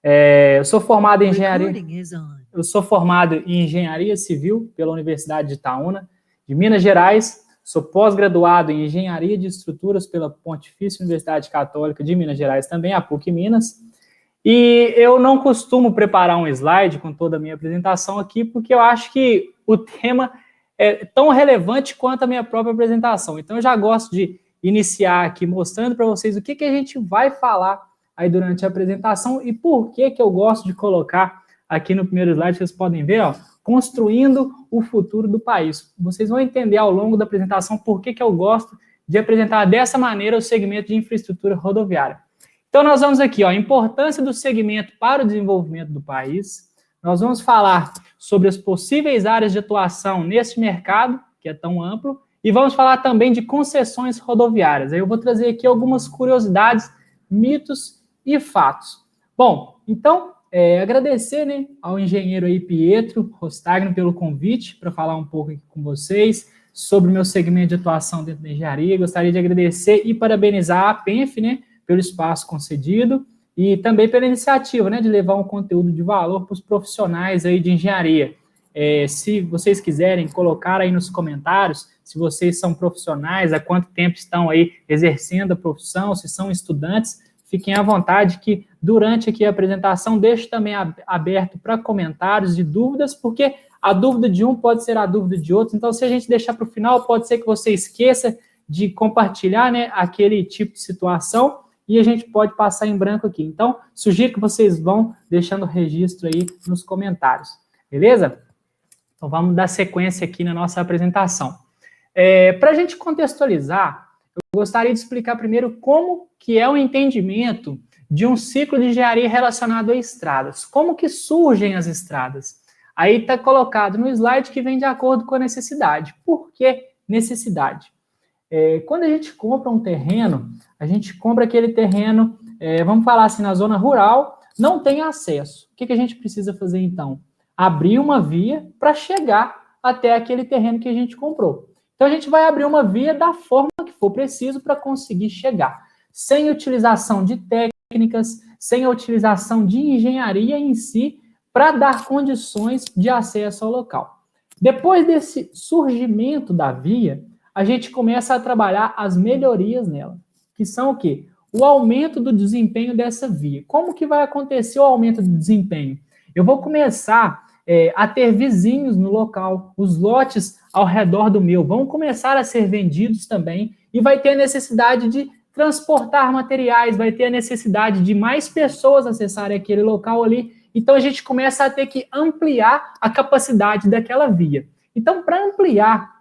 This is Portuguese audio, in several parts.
Eu sou formado em engenharia civil pela Universidade de Itaúna, de Minas Gerais. Sou pós-graduado em engenharia de estruturas pela Pontifícia Universidade Católica de Minas Gerais, também a PUC Minas. E eu não costumo preparar um slide com toda a minha apresentação aqui, porque eu acho que o tema é tão relevante quanto a minha própria apresentação. Então, eu já gosto de iniciar aqui mostrando para vocês o que a gente vai falar aí durante a apresentação e por que eu gosto de colocar aqui no primeiro slide, vocês podem ver, ó, construindo o futuro do país. Vocês vão entender ao longo da apresentação por que eu gosto de apresentar dessa maneira o segmento de infraestrutura rodoviária. Então, nós vamos aqui, ó, a importância do segmento para o desenvolvimento do país. Nós vamos falar sobre as possíveis áreas de atuação nesse mercado, que é tão amplo, e vamos falar também de concessões rodoviárias. Aí eu vou trazer aqui algumas curiosidades, mitos e fatos. Bom, então, agradecer, né, ao engenheiro aí, Pietro Rostagno, pelo convite para falar um pouco aqui com vocês sobre o meu segmento de atuação dentro da engenharia. Gostaria de agradecer e parabenizar a PENF, né, pelo espaço concedido e também pela iniciativa, né, de levar um conteúdo de valor para os profissionais aí de engenharia. Se vocês quiserem colocar aí nos comentários se vocês são profissionais, há quanto tempo estão aí exercendo a profissão, se são estudantes, fiquem à vontade que durante aqui a apresentação deixe também aberto para comentários e dúvidas, porque a dúvida de um pode ser a dúvida de outro, então se a gente deixar para o final, pode ser que você esqueça de compartilhar, né, aquele tipo de situação e a gente pode passar em branco aqui. Então, sugiro que vocês vão deixando o registro aí nos comentários, beleza? Então, vamos dar sequência aqui na nossa apresentação. Para a gente contextualizar, eu gostaria de explicar primeiro como que é o entendimento de um ciclo de engenharia relacionado a estradas. Como que surgem as estradas? Aí está colocado no slide que vem de acordo com a necessidade. Por que necessidade? Quando a gente compra um terreno, a gente compra aquele terreno, vamos falar assim, na zona rural, não tem acesso. O que a gente precisa fazer então? Abrir uma via para chegar até aquele terreno que a gente comprou. Então, a gente vai abrir uma via da forma que for preciso para conseguir chegar, sem utilização de técnicas, sem a utilização de engenharia em si, para dar condições de acesso ao local. Depois desse surgimento da via, a gente começa a trabalhar as melhorias nela, que são o quê? O aumento do desempenho dessa via. Como que vai acontecer o aumento do desempenho? Eu vou começar a ter vizinhos no local, os lotes ao redor do meu vão começar a ser vendidos também e vai ter a necessidade de transportar materiais, vai ter a necessidade de mais pessoas acessarem aquele local ali, então a gente começa a ter que ampliar a capacidade daquela via. Então, para ampliar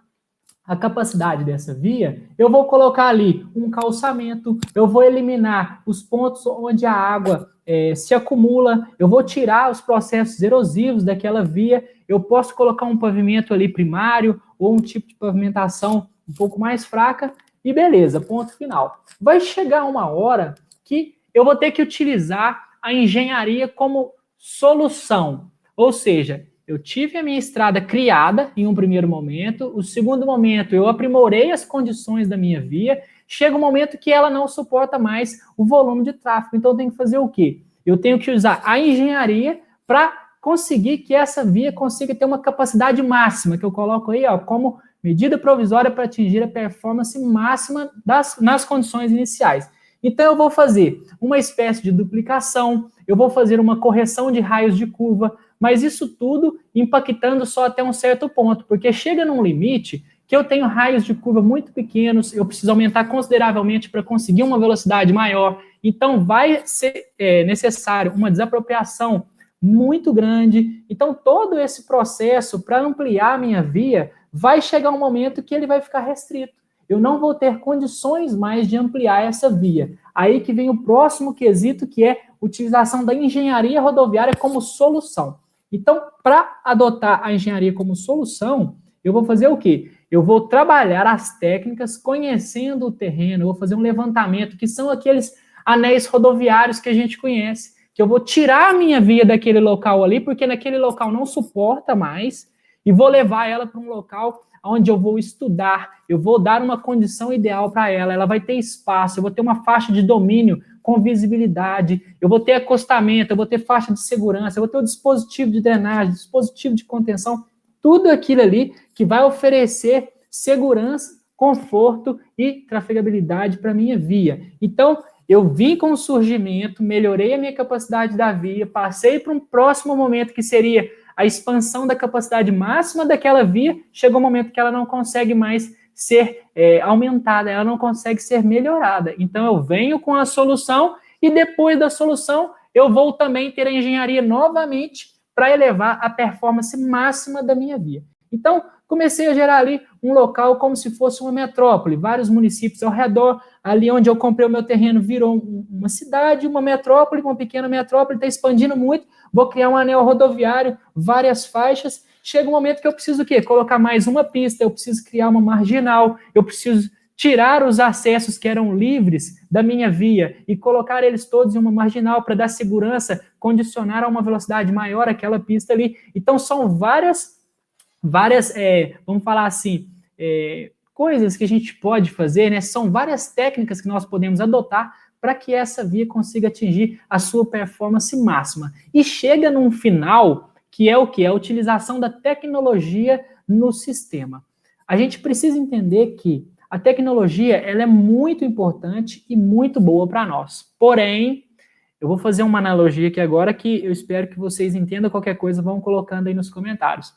a capacidade dessa via, eu vou colocar ali um calçamento, eu vou eliminar os pontos onde a água se acumula, eu vou tirar os processos erosivos daquela via, eu posso colocar um pavimento ali primário ou um tipo de pavimentação um pouco mais fraca e beleza, ponto final. Vai chegar uma hora que eu vou ter que utilizar a engenharia como solução, ou seja, eu tive a minha estrada criada em um primeiro momento, o segundo momento eu aprimorei as condições da minha via, chega um momento que ela não suporta mais o volume de tráfego, então eu tenho que fazer o quê? Eu tenho que usar a engenharia para conseguir que essa via consiga ter uma capacidade máxima, que eu coloco aí ó, como medida provisória para atingir a performance máxima nas condições iniciais. Então eu vou fazer uma espécie de duplicação, eu vou fazer uma correção de raios de curva, mas isso tudo impactando só até um certo ponto, porque chega num limite que eu tenho raios de curva muito pequenos, eu preciso aumentar consideravelmente para conseguir uma velocidade maior, então vai ser necessário uma desapropriação muito grande, então todo esse processo para ampliar a minha via vai chegar um momento que ele vai ficar restrito. Eu não vou ter condições mais de ampliar essa via. Aí que vem o próximo quesito, que é utilização da engenharia rodoviária como solução. Então, para adotar a engenharia como solução, eu vou fazer o quê? Eu vou trabalhar as técnicas conhecendo o terreno, eu vou fazer um levantamento, que são aqueles anéis rodoviários que a gente conhece, que eu vou tirar a minha via daquele local ali, porque naquele local não suporta mais, e vou levar ela para um local onde eu vou estudar, eu vou dar uma condição ideal para ela, ela vai ter espaço, eu vou ter uma faixa de domínio com visibilidade, eu vou ter acostamento, eu vou ter faixa de segurança, eu vou ter o dispositivo de drenagem, dispositivo de contenção, tudo aquilo ali que vai oferecer segurança, conforto e trafegabilidade para a minha via. Então, eu vim com o surgimento, melhorei a minha capacidade da via, passei para um próximo momento que seria a expansão da capacidade máxima daquela via, chegou um momento que ela não consegue mais ser aumentada, ela não consegue ser melhorada. Então, eu venho com a solução e depois da solução, eu vou também ter a engenharia novamente para elevar a performance máxima da minha via. Então, comecei a gerar ali um local como se fosse uma metrópole, vários municípios ao redor, ali onde eu comprei o meu terreno virou uma cidade, uma metrópole, uma pequena metrópole, está expandindo muito, vou criar um anel rodoviário, várias faixas, chega um momento que eu preciso o quê? Colocar mais uma pista, eu preciso criar uma marginal, eu preciso tirar os acessos que eram livres da minha via e colocar eles todos em uma marginal para dar segurança, condicionar a uma velocidade maior aquela pista ali. Então, são várias vamos falar assim, coisas que a gente pode fazer, né? São várias técnicas que nós podemos adotar para que essa via consiga atingir a sua performance máxima. E chega num final, que é o quê? A utilização da tecnologia no sistema. A gente precisa entender que a tecnologia ela é muito importante e muito boa para nós. Porém, eu vou fazer uma analogia aqui agora que eu espero que vocês entendam. Qualquer coisa, vão colocando aí nos comentários.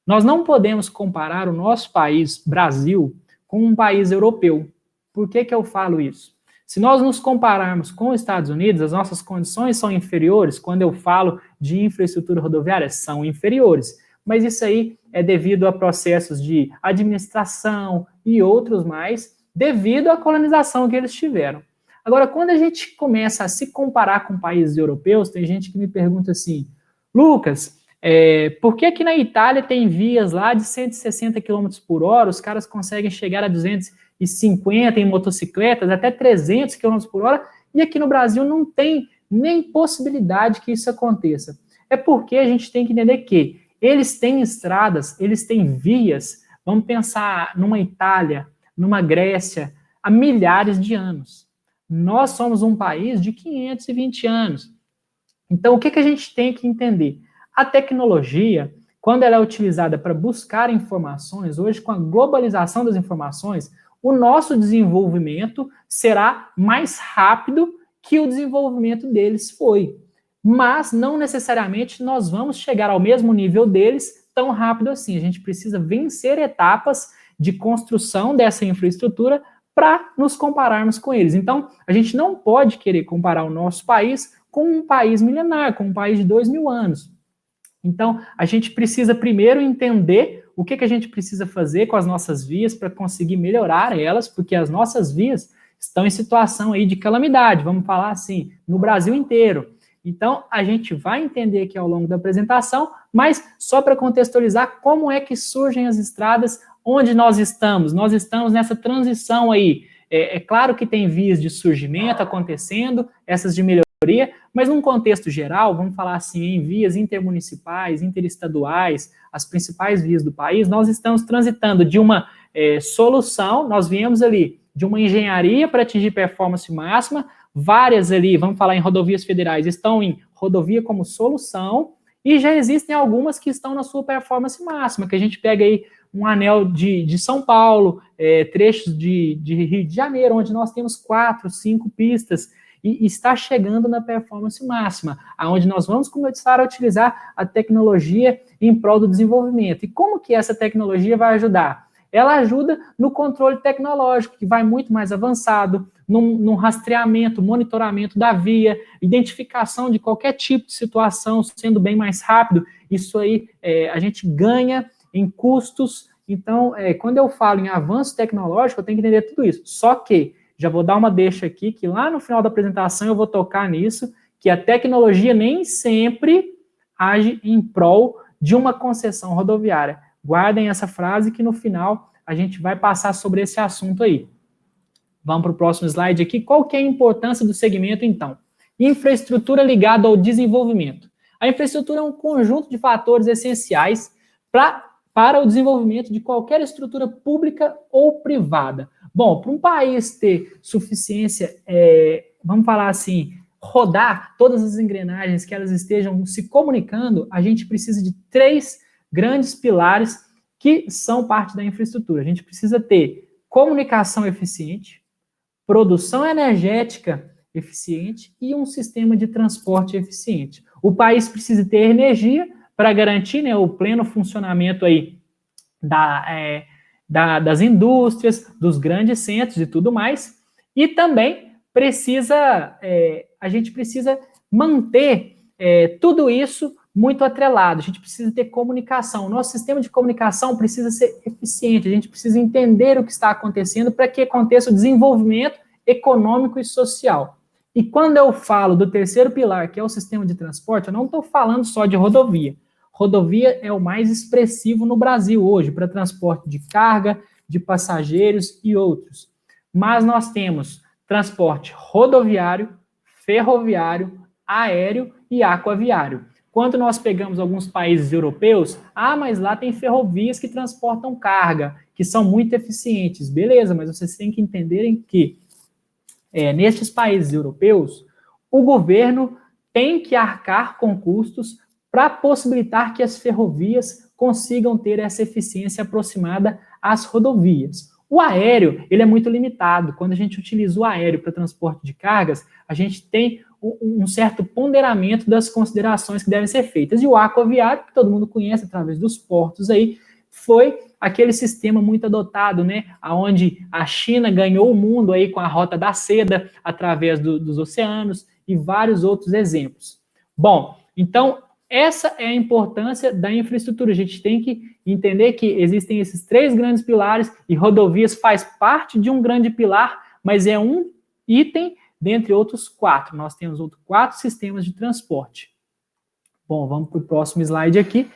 Nós não podemos comparar o nosso país, Brasil, com um país europeu. Por que eu falo isso? Se nós nos compararmos com os Estados Unidos, as nossas condições são inferiores. Quando eu falo de infraestrutura rodoviária, são inferiores. Mas isso aí é devido a processos de administração e outros mais, devido à colonização que eles tiveram. Agora, quando a gente começa a se comparar com países europeus, tem gente que me pergunta assim, Lucas, por que na Itália tem vias lá de 160 km por hora, os caras conseguem chegar a 250 em motocicletas, até 300 km por hora, e aqui no Brasil não tem nem possibilidade que isso aconteça? É porque a gente tem que entender que eles têm estradas, eles têm vias, vamos pensar numa Itália, numa Grécia, há milhares de anos. Nós somos um país de 520 anos. Então, o que a gente tem que entender? A tecnologia, quando ela é utilizada para buscar informações, hoje com a globalização das informações, o nosso desenvolvimento será mais rápido que o desenvolvimento deles foi. Mas não necessariamente nós vamos chegar ao mesmo nível deles tão rápido assim. A gente precisa vencer etapas de construção dessa infraestrutura para nos compararmos com eles. Então, a gente não pode querer comparar o nosso país com um país milenar, com um país de 2.000 anos. Então, a gente precisa primeiro entender o que a gente precisa fazer com as nossas vias para conseguir melhorar elas, porque as nossas vias estão em situação aí de calamidade, vamos falar assim, no Brasil inteiro. Então, a gente vai entender aqui ao longo da apresentação, mas só para contextualizar como é que surgem as estradas onde nós estamos. Nós estamos nessa transição aí. É claro que tem vias de surgimento acontecendo, essas de melhoria, mas num contexto geral, vamos falar assim, em vias intermunicipais, interestaduais, as principais vias do país, nós estamos transitando de uma solução, nós viemos ali de uma engenharia para atingir performance máxima, várias ali, vamos falar em rodovias federais, estão em rodovia como solução, e já existem algumas que estão na sua performance máxima, que a gente pega aí um anel de São Paulo, trechos de Rio de Janeiro, onde nós temos 4, 5 pistas, e está chegando na performance máxima, aonde nós vamos começar a utilizar a tecnologia em prol do desenvolvimento. E como que essa tecnologia vai ajudar? Ela ajuda no controle tecnológico, que vai muito mais avançado, no rastreamento, monitoramento da via, identificação de qualquer tipo de situação, sendo bem mais rápido. Isso aí a gente ganha em custos. Então, quando eu falo em avanço tecnológico, eu tenho que entender tudo isso. Só que já vou dar uma deixa aqui, que lá no final da apresentação eu vou tocar nisso, que a tecnologia nem sempre age em prol de uma concessão rodoviária. Guardem essa frase que no final a gente vai passar sobre esse assunto aí. Vamos para o próximo slide aqui. Qual que é a importância do segmento, então? Infraestrutura ligada ao desenvolvimento. A infraestrutura é um conjunto de fatores essenciais para para o desenvolvimento de qualquer estrutura pública ou privada. Bom, para um país ter suficiência, vamos falar assim, rodar todas as engrenagens, que elas estejam se comunicando, a gente precisa de 3 grandes pilares que são parte da infraestrutura. A gente precisa ter comunicação eficiente, produção energética eficiente e um sistema de transporte eficiente. O país precisa ter energia para garantir, né, o pleno funcionamento aí das indústrias, dos grandes centros e tudo mais, e também a gente precisa manter tudo isso muito atrelado, a gente precisa ter comunicação, o nosso sistema de comunicação precisa ser eficiente, a gente precisa entender o que está acontecendo para que aconteça o desenvolvimento econômico e social. E quando eu falo do terceiro pilar, que é o sistema de transporte, eu não estou falando só de rodovia. Rodovia é o mais expressivo no Brasil hoje, para transporte de carga, de passageiros e outros. Mas nós temos transporte rodoviário, ferroviário, aéreo e aquaviário. Quando nós pegamos alguns países europeus, mas lá tem ferrovias que transportam carga, que são muito eficientes. Beleza, mas vocês têm que entenderem que nestes países europeus, o governo tem que arcar com custos para possibilitar que as ferrovias consigam ter essa eficiência aproximada às rodovias. O aéreo, ele é muito limitado. Quando a gente utiliza o aéreo para transporte de cargas, a gente tem um certo ponderamento das considerações que devem ser feitas. E o aquaviário, que todo mundo conhece através dos portos aí, foi aquele sistema muito adotado, né, onde a China ganhou o mundo aí com a Rota da Seda através dos oceanos e vários outros exemplos. Bom, então essa é a importância da infraestrutura. A gente tem que entender que existem esses 3 grandes pilares e rodovias faz parte de um grande pilar, mas é um item dentre outros 4. Nós temos outros 4 sistemas de transporte. Bom, vamos para o próximo slide aqui.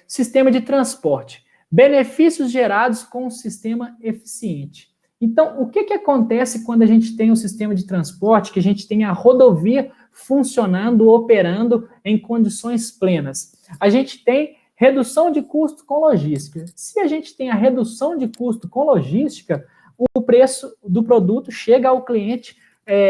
Sistema de transporte. Benefícios gerados com um sistema eficiente. Então, o que acontece quando a gente tem um sistema de transporte, que a gente tem a rodovia funcionando, operando em condições plenas? A gente tem redução de custo com logística. Se a gente tem a redução de custo com logística, o preço do produto chega ao cliente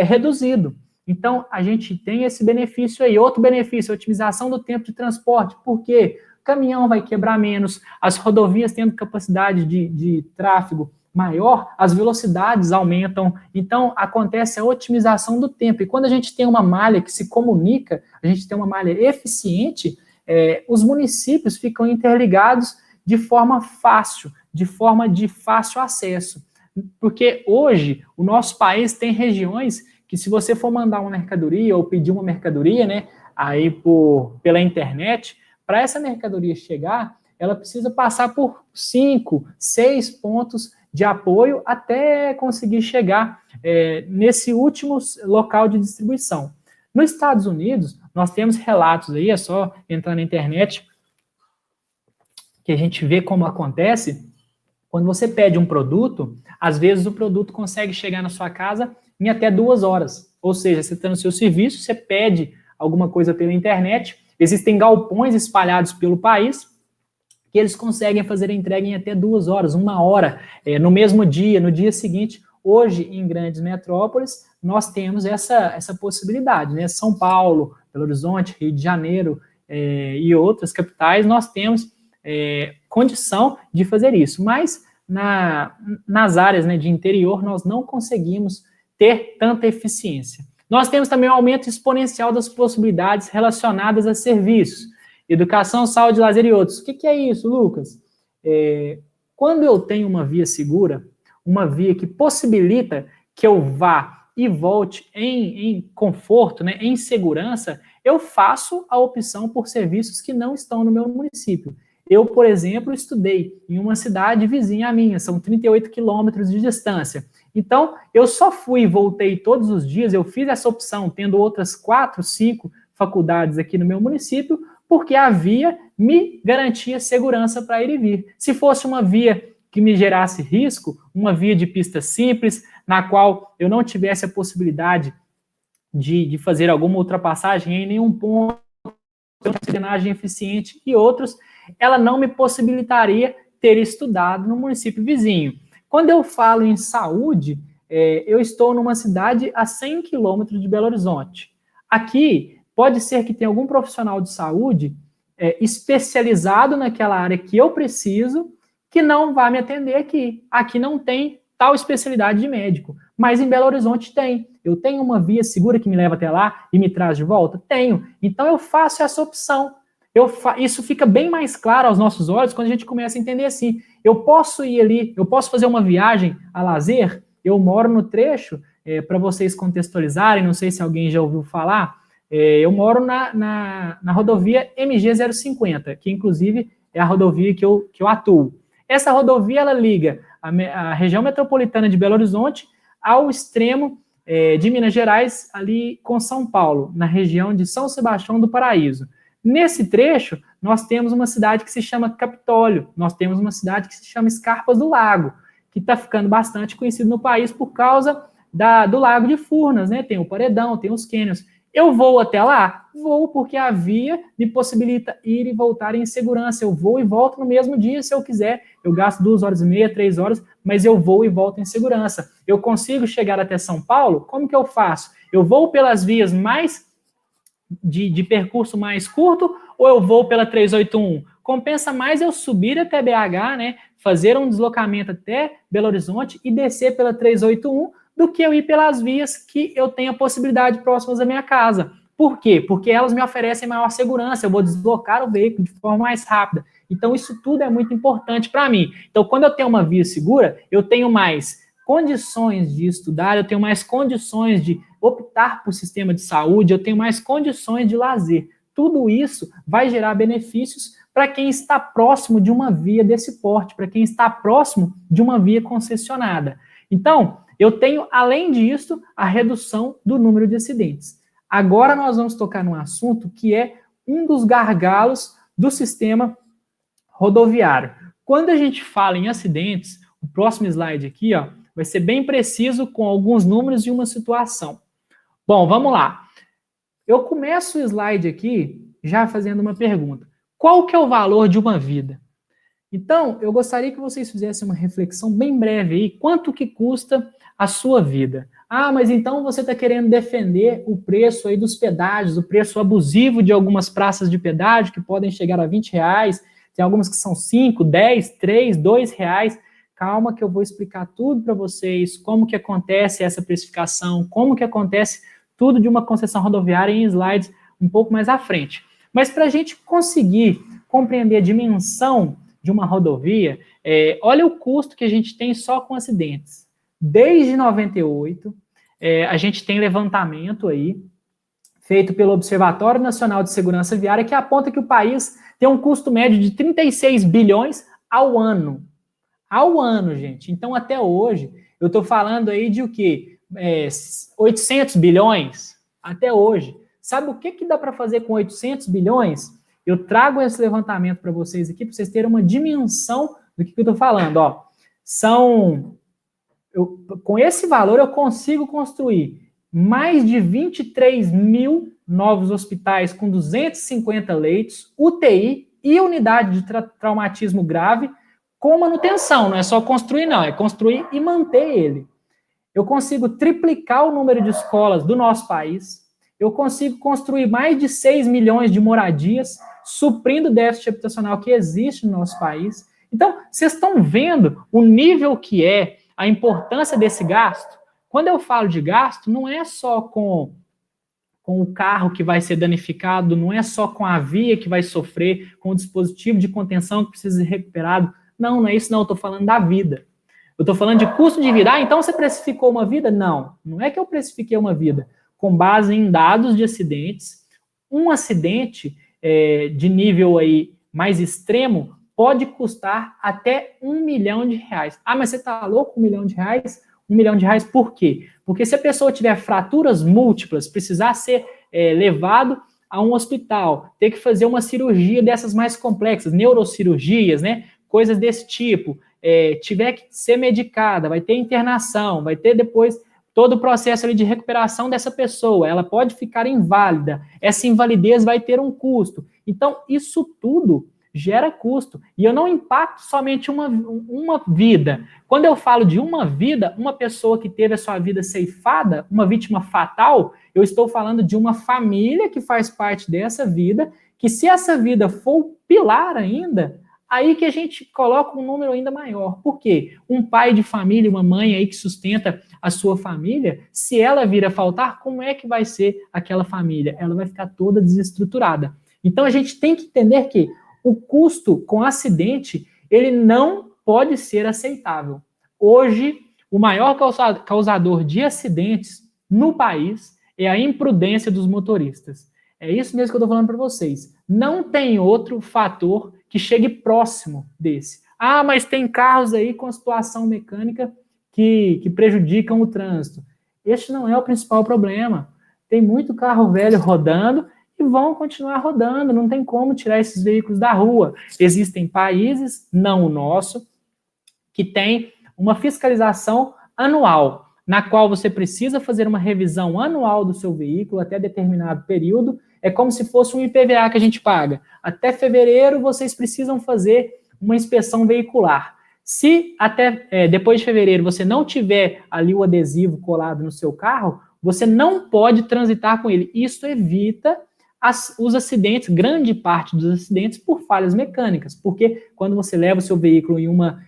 reduzido. Então, a gente tem esse benefício aí. Outro benefício, a otimização do tempo de transporte. Por quê? O caminhão vai quebrar menos, as rodovias tendo capacidade de tráfego maior, as velocidades aumentam, então acontece a otimização do tempo. E quando a gente tem uma malha que se comunica, a gente tem uma malha eficiente, os municípios ficam interligados de forma fácil, de forma de fácil acesso. Porque hoje, o nosso país tem regiões que, se você for mandar uma mercadoria ou pedir uma mercadoria, né, aí pela internet, para essa mercadoria chegar, ela precisa passar por 5, 6 pontos de apoio até conseguir chegar nesse último local de distribuição. Nos Estados Unidos, nós temos relatos aí, é só entrar na internet, que a gente vê como acontece. Quando você pede um produto, às vezes o produto consegue chegar na sua casa em até 2 horas. Ou seja, você está no seu serviço, você pede alguma coisa pela internet, existem galpões espalhados pelo país, que eles conseguem fazer a entrega em até 2 horas, 1 hora, no mesmo dia, no dia seguinte. Hoje, em grandes metrópoles, nós temos essa possibilidade, né? São Paulo, Belo Horizonte, Rio de Janeiro e outras capitais, nós temos condição de fazer isso. Mas nas áreas, né, de interior, nós não conseguimos ter tanta eficiência. Nós temos também um aumento exponencial das possibilidades relacionadas a serviços. Educação, saúde, lazer e outros. O que é isso, Lucas? Quando eu tenho uma via segura, uma via que possibilita que eu vá e volte em conforto, né, em segurança, eu faço a opção por serviços que não estão no meu município. Eu, por exemplo, estudei em uma cidade vizinha à minha, são 38 quilômetros de distância. Então, eu só fui e voltei todos os dias, eu fiz essa opção, tendo outras 4, 5 faculdades aqui no meu município, porque a via me garantia segurança para ir e vir. Se fosse uma via que me gerasse risco, uma via de pista simples, na qual eu não tivesse a possibilidade de fazer alguma ultrapassagem em nenhum ponto uma drenagem eficiente e outros, ela não me possibilitaria ter estudado no município vizinho. Quando eu falo em saúde, eu estou numa cidade a 100 quilômetros de Belo Horizonte. Aqui, pode ser que tenha algum profissional de saúde especializado naquela área que eu preciso, que não vai me atender aqui. Aqui não tem tal especialidade de médico, mas em Belo Horizonte tem. Eu tenho uma via segura que me leva até lá e me traz de volta? Tenho. Então eu faço essa opção. Isso fica bem mais claro aos nossos olhos quando a gente começa a entender assim. Eu posso ir ali, eu posso fazer uma viagem a lazer, eu moro no trecho, para vocês contextualizarem, não sei se alguém já ouviu falar, eu moro na rodovia MG-050, que inclusive é a rodovia que eu atuo. Essa rodovia, ela liga a região metropolitana de Belo Horizonte ao extremo de Minas Gerais, ali com São Paulo, na região de São Sebastião do Paraíso. Nesse trecho, nós temos uma cidade que se chama Capitólio, nós temos uma cidade que se chama Escarpas do Lago, que está ficando bastante conhecido no país por causa do Lago de Furnas, né? Tem o Paredão, tem os cânions. Eu vou até lá? Vou, porque a via me possibilita ir e voltar em segurança. Eu vou e volto no mesmo dia, se eu quiser. Eu gasto 2h30, 3 horas, mas eu vou e volto em segurança. Eu consigo chegar até São Paulo? Como que eu faço? Eu vou pelas vias mais de percurso mais curto ou eu vou pela 381? Compensa mais eu subir até BH, né, fazer um deslocamento até Belo Horizonte e descer pela 381 do que eu ir pelas vias que eu tenho a possibilidade próximas da minha casa. Por quê? Porque elas me oferecem maior segurança, eu vou deslocar o veículo de forma mais rápida. Então, isso tudo é muito importante para mim. Então, quando eu tenho uma via segura, eu tenho mais condições de estudar, eu tenho mais condições de optar por sistema de saúde, eu tenho mais condições de lazer. Tudo isso vai gerar benefícios para quem está próximo de uma via desse porte, para quem está próximo de uma via concessionada. Então, eu tenho, além disso, a redução do número de acidentes. Agora nós vamos tocar num assunto que é um dos gargalos do sistema rodoviário. Quando a gente fala em acidentes, o próximo slide aqui, ó, vai ser bem preciso com alguns números e uma situação. Bom, vamos lá. Eu começo o slide aqui já fazendo uma pergunta. Qual que é o valor de uma vida? Então, eu gostaria que vocês fizessem uma reflexão bem breve aí. Quanto que custa a sua vida? Ah, mas então você está querendo defender o preço aí dos pedágios, o preço abusivo de algumas praças de pedágio que podem chegar a R$20. Tem algumas que são 5, 10, 3, R$2. Calma que eu vou explicar tudo para vocês, como que acontece essa precificação, como que acontece tudo de uma concessão rodoviária em slides um pouco mais à frente. Mas para a gente conseguir compreender a dimensão de uma rodovia, olha o custo que a gente tem só com acidentes. Desde 98, a gente tem levantamento aí, feito pelo Observatório Nacional de Segurança Viária, que aponta que o país tem um custo médio de 36 bilhões ao ano. Ao ano, gente. Então, até hoje, eu estou falando aí de o quê? 800 bilhões? Até hoje. Sabe o que dá para fazer com 800 bilhões? Eu trago esse levantamento para vocês aqui, para vocês terem uma dimensão do que eu estou falando. Ó, com esse valor, eu consigo construir mais de 23 mil novos hospitais com 250 leitos, UTI e unidade de traumatismo grave, com manutenção, não é só construir não, é construir e manter ele. Eu consigo triplicar o número de escolas do nosso país, eu consigo construir mais de 6 milhões de moradias, suprindo o déficit habitacional que existe no nosso país. Então, vocês estão vendo o nível que é a importância desse gasto? Quando eu falo de gasto, não é só com o carro que vai ser danificado, não é só com a via que vai sofrer, com o dispositivo de contenção que precisa ser recuperado. Não é isso não, eu estou falando da vida. Eu estou falando de custo de vida. Ah, então você precificou uma vida? Não, não é que eu precifiquei uma vida. Com base em dados de acidentes, um acidente de nível aí mais extremo pode custar até R$1 milhão. Ah, mas você está louco, R$1 milhão? R$1 milhão por quê? Porque se a pessoa tiver fraturas múltiplas, precisar ser levado a um hospital, ter que fazer uma cirurgia dessas mais complexas, neurocirurgias, né? Coisas desse tipo, tiver que ser medicada, vai ter internação, vai ter depois todo o processo ali de recuperação dessa pessoa, ela pode ficar inválida, essa invalidez vai ter um custo. Então, isso tudo gera custo. E eu não impacto somente uma vida. Quando eu falo de uma vida, uma pessoa que teve a sua vida ceifada, uma vítima fatal, eu estou falando de uma família que faz parte dessa vida, que se essa vida for pilar ainda, aí que a gente coloca um número ainda maior. Por quê? Um pai de família, uma mãe aí que sustenta a sua família, se ela vir a faltar, como é que vai ser aquela família? Ela vai ficar toda desestruturada. Então a gente tem que entender que o custo com acidente, ele não pode ser aceitável. Hoje, o maior causador de acidentes no país é a imprudência dos motoristas. É isso mesmo que eu estou falando para vocês. Não tem outro fator que chegue próximo desse. Ah, mas tem carros aí com situação mecânica que prejudicam o trânsito. Este não é o principal problema. Tem muito carro velho rodando e vão continuar rodando, não tem como tirar esses veículos da rua. Existem países, não o nosso, que tem uma fiscalização anual, na qual você precisa fazer uma revisão anual do seu veículo até determinado período. É como se fosse um IPVA que a gente paga. Até fevereiro vocês precisam fazer uma inspeção veicular. Se até depois de fevereiro você não tiver ali o adesivo colado no seu carro, você não pode transitar com ele. Isso evita os acidentes, grande parte dos acidentes, por falhas mecânicas, porque quando você leva o seu veículo em uma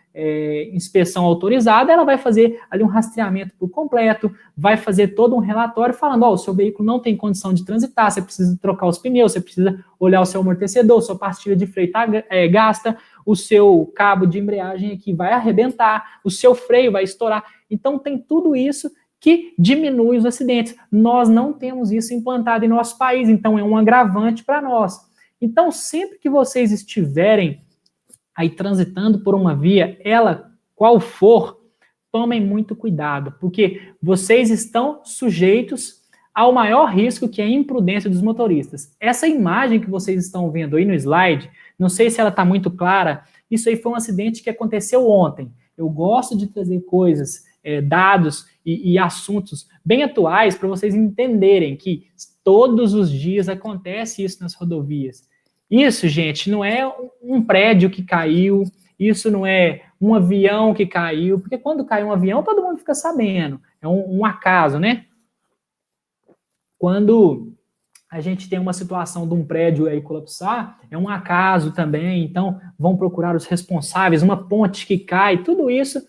inspeção autorizada, ela vai fazer ali um rastreamento por completo, vai fazer todo um relatório falando, o seu veículo não tem condição de transitar, você precisa trocar os pneus, você precisa olhar o seu amortecedor, sua pastilha de freio gasta, o seu cabo de embreagem aqui vai arrebentar, o seu freio vai estourar. Então tem tudo isso que diminui os acidentes. Nós não temos isso implantado em nosso país, então é um agravante para nós. Então, sempre que vocês estiverem aí transitando por uma via, ela qual for, tomem muito cuidado, porque vocês estão sujeitos ao maior risco, que é a imprudência dos motoristas. Essa imagem que vocês estão vendo aí no slide, não sei se ela está muito clara, isso aí foi um acidente que aconteceu ontem. Eu gosto de trazer coisas, dados e assuntos bem atuais para vocês entenderem que todos os dias acontece isso nas rodovias. Isso, gente, não é um prédio que caiu, isso não é um avião que caiu, porque quando cai um avião todo mundo fica sabendo, é um acaso, né? Quando a gente tem uma situação de um prédio aí colapsar, é um acaso também, então vão procurar os responsáveis, uma ponte que cai, tudo isso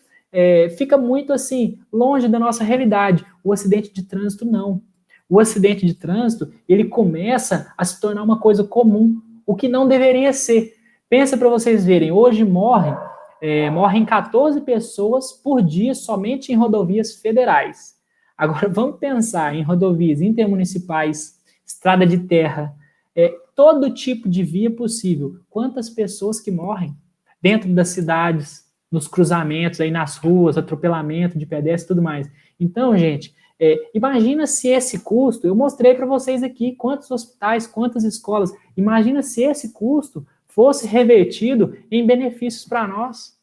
fica muito assim, longe da nossa realidade. O acidente de trânsito, não. O acidente de trânsito, ele começa a se tornar uma coisa comum, o que não deveria ser. Pensa para vocês verem, hoje morrem 14 pessoas por dia somente em rodovias federais. Agora vamos pensar em rodovias intermunicipais, estrada de terra, todo tipo de via possível. Quantas pessoas que morrem dentro das cidades, nos cruzamentos, aí nas ruas, atropelamento de pedestres e tudo mais. Então, gente, imagina se esse custo, eu mostrei para vocês aqui quantos hospitais, quantas escolas, imagina se esse custo fosse revertido em benefícios para nós.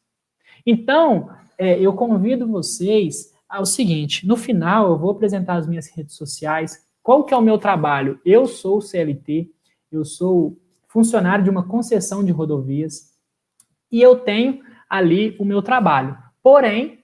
Então, eu convido vocês ao seguinte, no final eu vou apresentar as minhas redes sociais, qual que é o meu trabalho? Eu sou CLT, eu sou funcionário de uma concessão de rodovias e eu tenho ali o meu trabalho. Porém,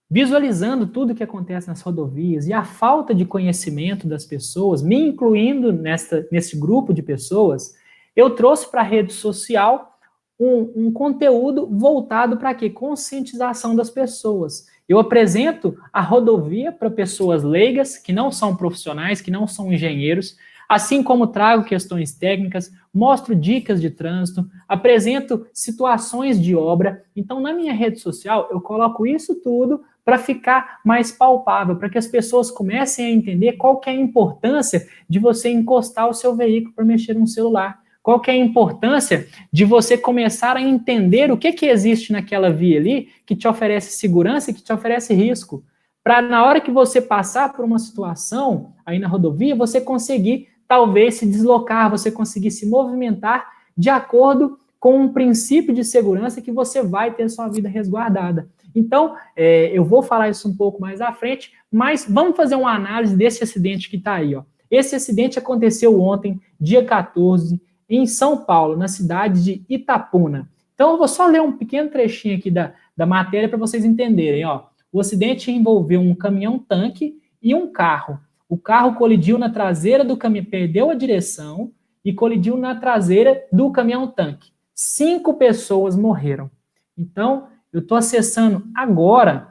visualizando tudo que acontece nas rodovias e a falta de conhecimento das pessoas, me incluindo nesse grupo de pessoas, eu trouxe para a rede social um conteúdo voltado para quê? Conscientização das pessoas. Eu apresento a rodovia para pessoas leigas, que não são profissionais, que não são engenheiros, assim como trago questões técnicas, mostro dicas de trânsito, apresento situações de obra. Então, na minha rede social, eu coloco isso tudo para ficar mais palpável, para que as pessoas comecem a entender qual que é a importância de você encostar o seu veículo para mexer no celular. Qual que é a importância de você começar a entender o que existe naquela via ali que te oferece segurança e que te oferece risco. Para na hora que você passar por uma situação aí na rodovia, você conseguir talvez se deslocar, você conseguir se movimentar de acordo com um princípio de segurança que você vai ter sua vida resguardada. Então, eu vou falar isso um pouco mais à frente, mas vamos fazer uma análise desse acidente que está aí, ó. Esse acidente aconteceu ontem, dia 14, em São Paulo, na cidade de Itapuna. Então, eu vou só ler um pequeno trechinho aqui da matéria para vocês entenderem, ó. O acidente envolveu um caminhão-tanque e um carro. O carro colidiu na traseira do caminhão, perdeu a direção e colidiu na traseira do caminhão-tanque. 5 pessoas morreram. Então, eu estou acessando agora,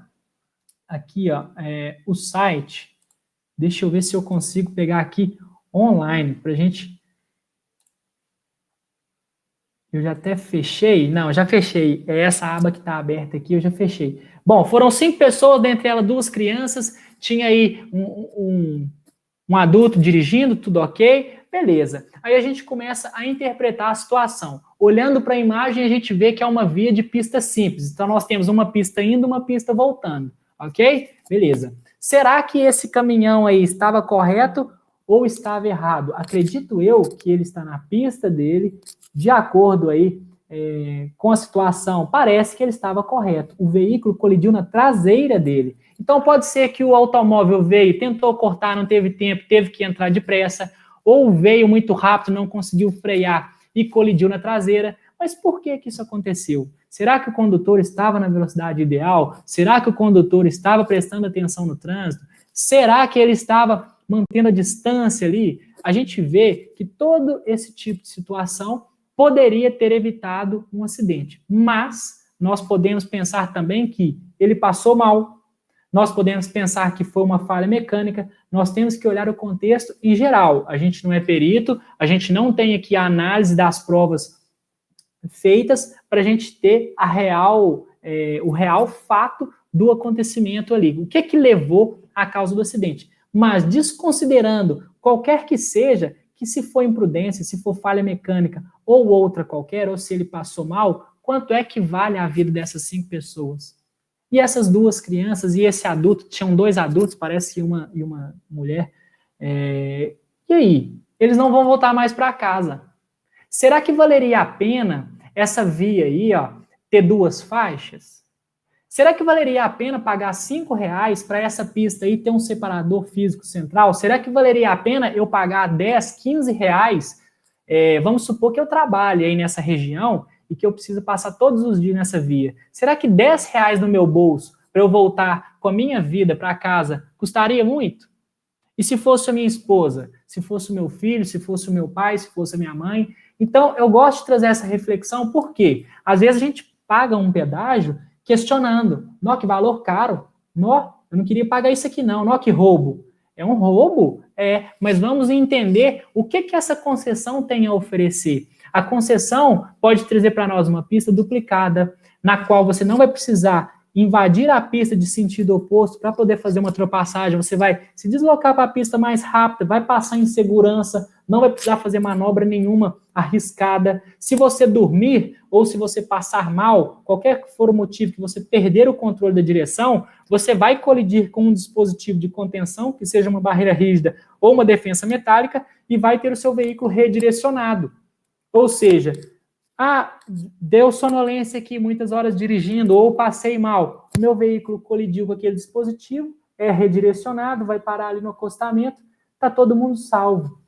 aqui, ó, o site. Deixa eu ver se eu consigo pegar aqui online, para a gente... Eu já até fechei? Não, já fechei. É essa aba que está aberta aqui, eu já fechei. Bom, foram 5 pessoas, dentre elas 2 crianças. Tinha aí um adulto dirigindo, tudo ok? Beleza. Aí a gente começa a interpretar a situação. Olhando para a imagem, a gente vê que é uma via de pista simples. Então, nós temos uma pista indo, uma pista voltando. Ok? Beleza. Será que esse caminhão aí estava correto ou estava errado? Acredito eu que ele está na pista dele, de acordo aí com a situação. Parece que ele estava correto. O veículo colidiu na traseira dele. Então, pode ser que o automóvel veio, tentou cortar, não teve tempo, teve que entrar depressa, ou veio muito rápido, não conseguiu frear e colidiu na traseira. Mas por que isso aconteceu? Será que o condutor estava na velocidade ideal? Será que o condutor estava prestando atenção no trânsito? Será que ele estava mantendo a distância ali? A gente vê que todo esse tipo de situação poderia ter evitado um acidente. Mas nós podemos pensar também que ele passou mal. Nós podemos pensar que foi uma falha mecânica, nós temos que olhar o contexto em geral. A gente não é perito, a gente não tem aqui a análise das provas feitas para a gente ter o real fato do acontecimento ali. O que levou à causa do acidente? Mas desconsiderando qualquer que seja, que se for imprudência, se for falha mecânica ou outra qualquer, ou se ele passou mal, quanto é que vale a vida dessas 5 pessoas? E essas 2 crianças e esse adulto, tinham 2 adultos, parece que uma mulher. E aí? Eles não vão voltar mais para casa. Será que valeria a pena essa via aí, ó, ter 2 faixas? Será que valeria a pena pagar R$5 para essa pista aí ter um separador físico central? Será que valeria a pena eu pagar 10, 15 reais? Vamos supor que eu trabalhe aí nessa região e que eu preciso passar todos os dias nessa via. Será que R$10 no meu bolso para eu voltar com a minha vida para casa custaria muito? E se fosse a minha esposa? Se fosse o meu filho? Se fosse o meu pai? Se fosse a minha mãe? Então, eu gosto de trazer essa reflexão, porque às vezes a gente paga um pedágio questionando. Nó, que valor caro. Nó, eu não queria pagar isso aqui não. Nó, que roubo. É um roubo? Mas vamos entender o que essa concessão tem a oferecer. A concessão pode trazer para nós uma pista duplicada, na qual você não vai precisar invadir a pista de sentido oposto para poder fazer uma ultrapassagem. Você vai se deslocar para a pista mais rápida, vai passar em segurança, não vai precisar fazer manobra nenhuma arriscada. Se você dormir ou se você passar mal, qualquer que for o motivo que você perder o controle da direção, você vai colidir com um dispositivo de contenção, que seja uma barreira rígida ou uma defensa metálica, e vai ter o seu veículo redirecionado. Ou seja, deu sonolência aqui, muitas horas dirigindo, ou passei mal. O meu veículo colidiu com aquele dispositivo, é redirecionado, vai parar ali no acostamento, está todo mundo salvo.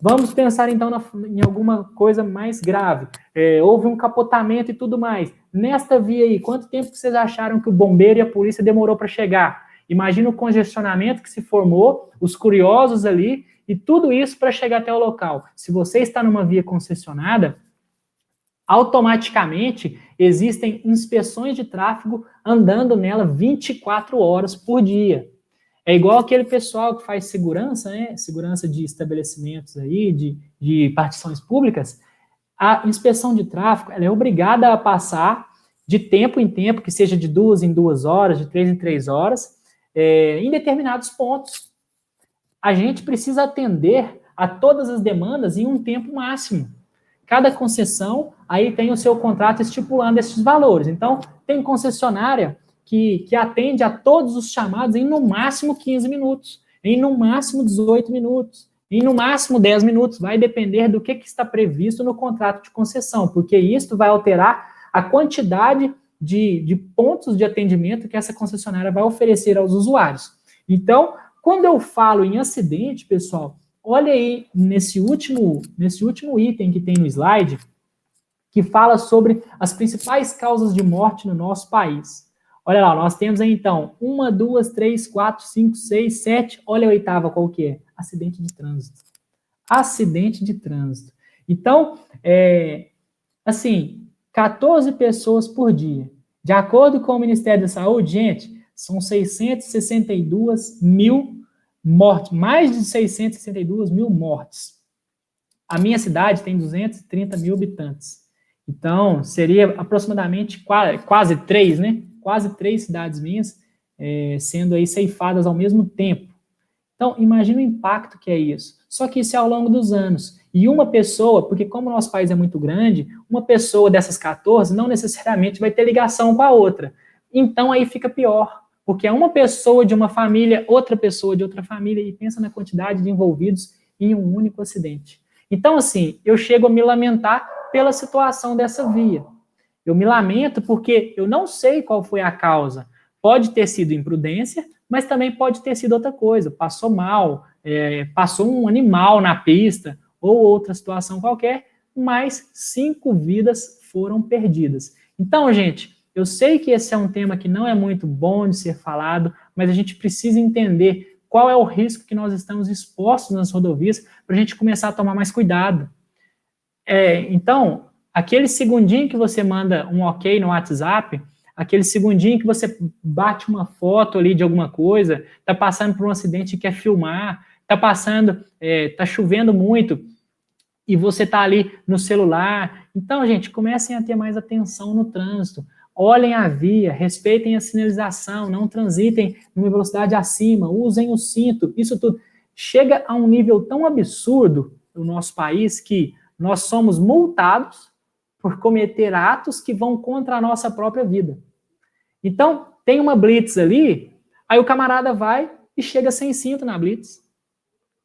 Vamos pensar então em alguma coisa mais grave. Houve um capotamento e tudo mais. Nesta via aí, quanto tempo que vocês acharam que o bombeiro e a polícia demorou para chegar? Imagina o congestionamento que se formou, os curiosos ali, e tudo isso para chegar até o local. Se você está numa via concessionada, automaticamente existem inspeções de tráfego andando nela 24 horas por dia. É igual aquele pessoal que faz segurança, né? Segurança de estabelecimentos aí, de partições públicas. A inspeção de tráfego, ela é obrigada a passar de tempo em tempo, que seja de 2 em 2 horas, de 3 em 3 horas, em determinados pontos. A gente precisa atender a todas as demandas em um tempo máximo. Cada concessão aí tem o seu contrato estipulando esses valores. Então, tem concessionária que atende a todos os chamados em no máximo 15 minutos, em no máximo 18 minutos, em no máximo 10 minutos. Vai depender do que está previsto no contrato de concessão, porque isso vai alterar a quantidade de pontos de atendimento que essa concessionária vai oferecer aos usuários. Então, quando eu falo em acidente, pessoal, olha aí nesse último item que tem no slide, que fala sobre as principais causas de morte no nosso país. Olha lá, nós temos aí então 1, 2, 3, 4, 5, 6, 7, olha a oitava qual que é? Acidente de trânsito. Acidente de trânsito. Então, assim, 14 pessoas por dia. De acordo com o Ministério da Saúde, gente, são 662 mil mortes, mais de 662 mil mortes. A minha cidade tem 230 mil habitantes. Então, seria aproximadamente quase 3, né? Quase 3 cidades minhas sendo aí ceifadas ao mesmo tempo. Então, imagina o impacto que é isso. Só que isso é ao longo dos anos. E uma pessoa, porque como o nosso país é muito grande, uma pessoa dessas 14 não necessariamente vai ter ligação com a outra. Então, aí fica pior. Porque é uma pessoa de uma família, outra pessoa de outra família, e pensa na quantidade de envolvidos em um único acidente. Então, assim, eu chego a me lamentar pela situação dessa via. Eu me lamento porque eu não sei qual foi a causa. Pode ter sido imprudência, mas também pode ter sido outra coisa. Passou mal, passou um animal na pista, ou outra situação qualquer, mas 5 vidas foram perdidas. Então, gente, eu sei que esse é um tema que não é muito bom de ser falado, mas a gente precisa entender qual é o risco que nós estamos expostos nas rodovias para a gente começar a tomar mais cuidado. Então, aquele segundinho que você manda um ok no WhatsApp, aquele segundinho que você bate uma foto ali de alguma coisa, tá passando por um acidente e quer filmar, tá chovendo muito e você tá ali no celular. Então, gente, comecem a ter mais atenção no trânsito. Olhem a via, respeitem a sinalização, não transitem numa velocidade acima, usem o cinto, isso tudo. Chega a um nível tão absurdo no nosso país que nós somos multados por cometer atos que vão contra a nossa própria vida. Então, tem uma blitz ali, aí o camarada vai e chega sem cinto na blitz.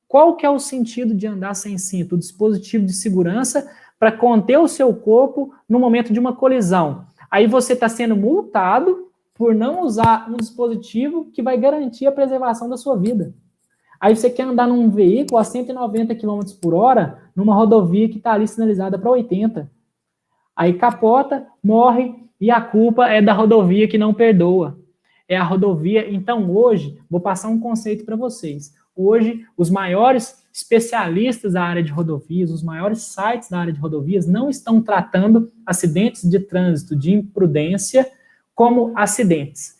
Qual que é o sentido de andar sem cinto? O dispositivo de segurança para conter o seu corpo no momento de uma colisão. Aí você está sendo multado por não usar um dispositivo que vai garantir a preservação da sua vida. Aí você quer andar num veículo a 190 km por hora numa rodovia que está ali sinalizada para 80. Aí capota, morre e a culpa é da rodovia que não perdoa. É a rodovia. Então hoje, vou passar um conceito para vocês. Hoje, os maiores especialistas da área de rodovias, os maiores sites da área de rodovias não estão tratando acidentes de trânsito de imprudência como acidentes.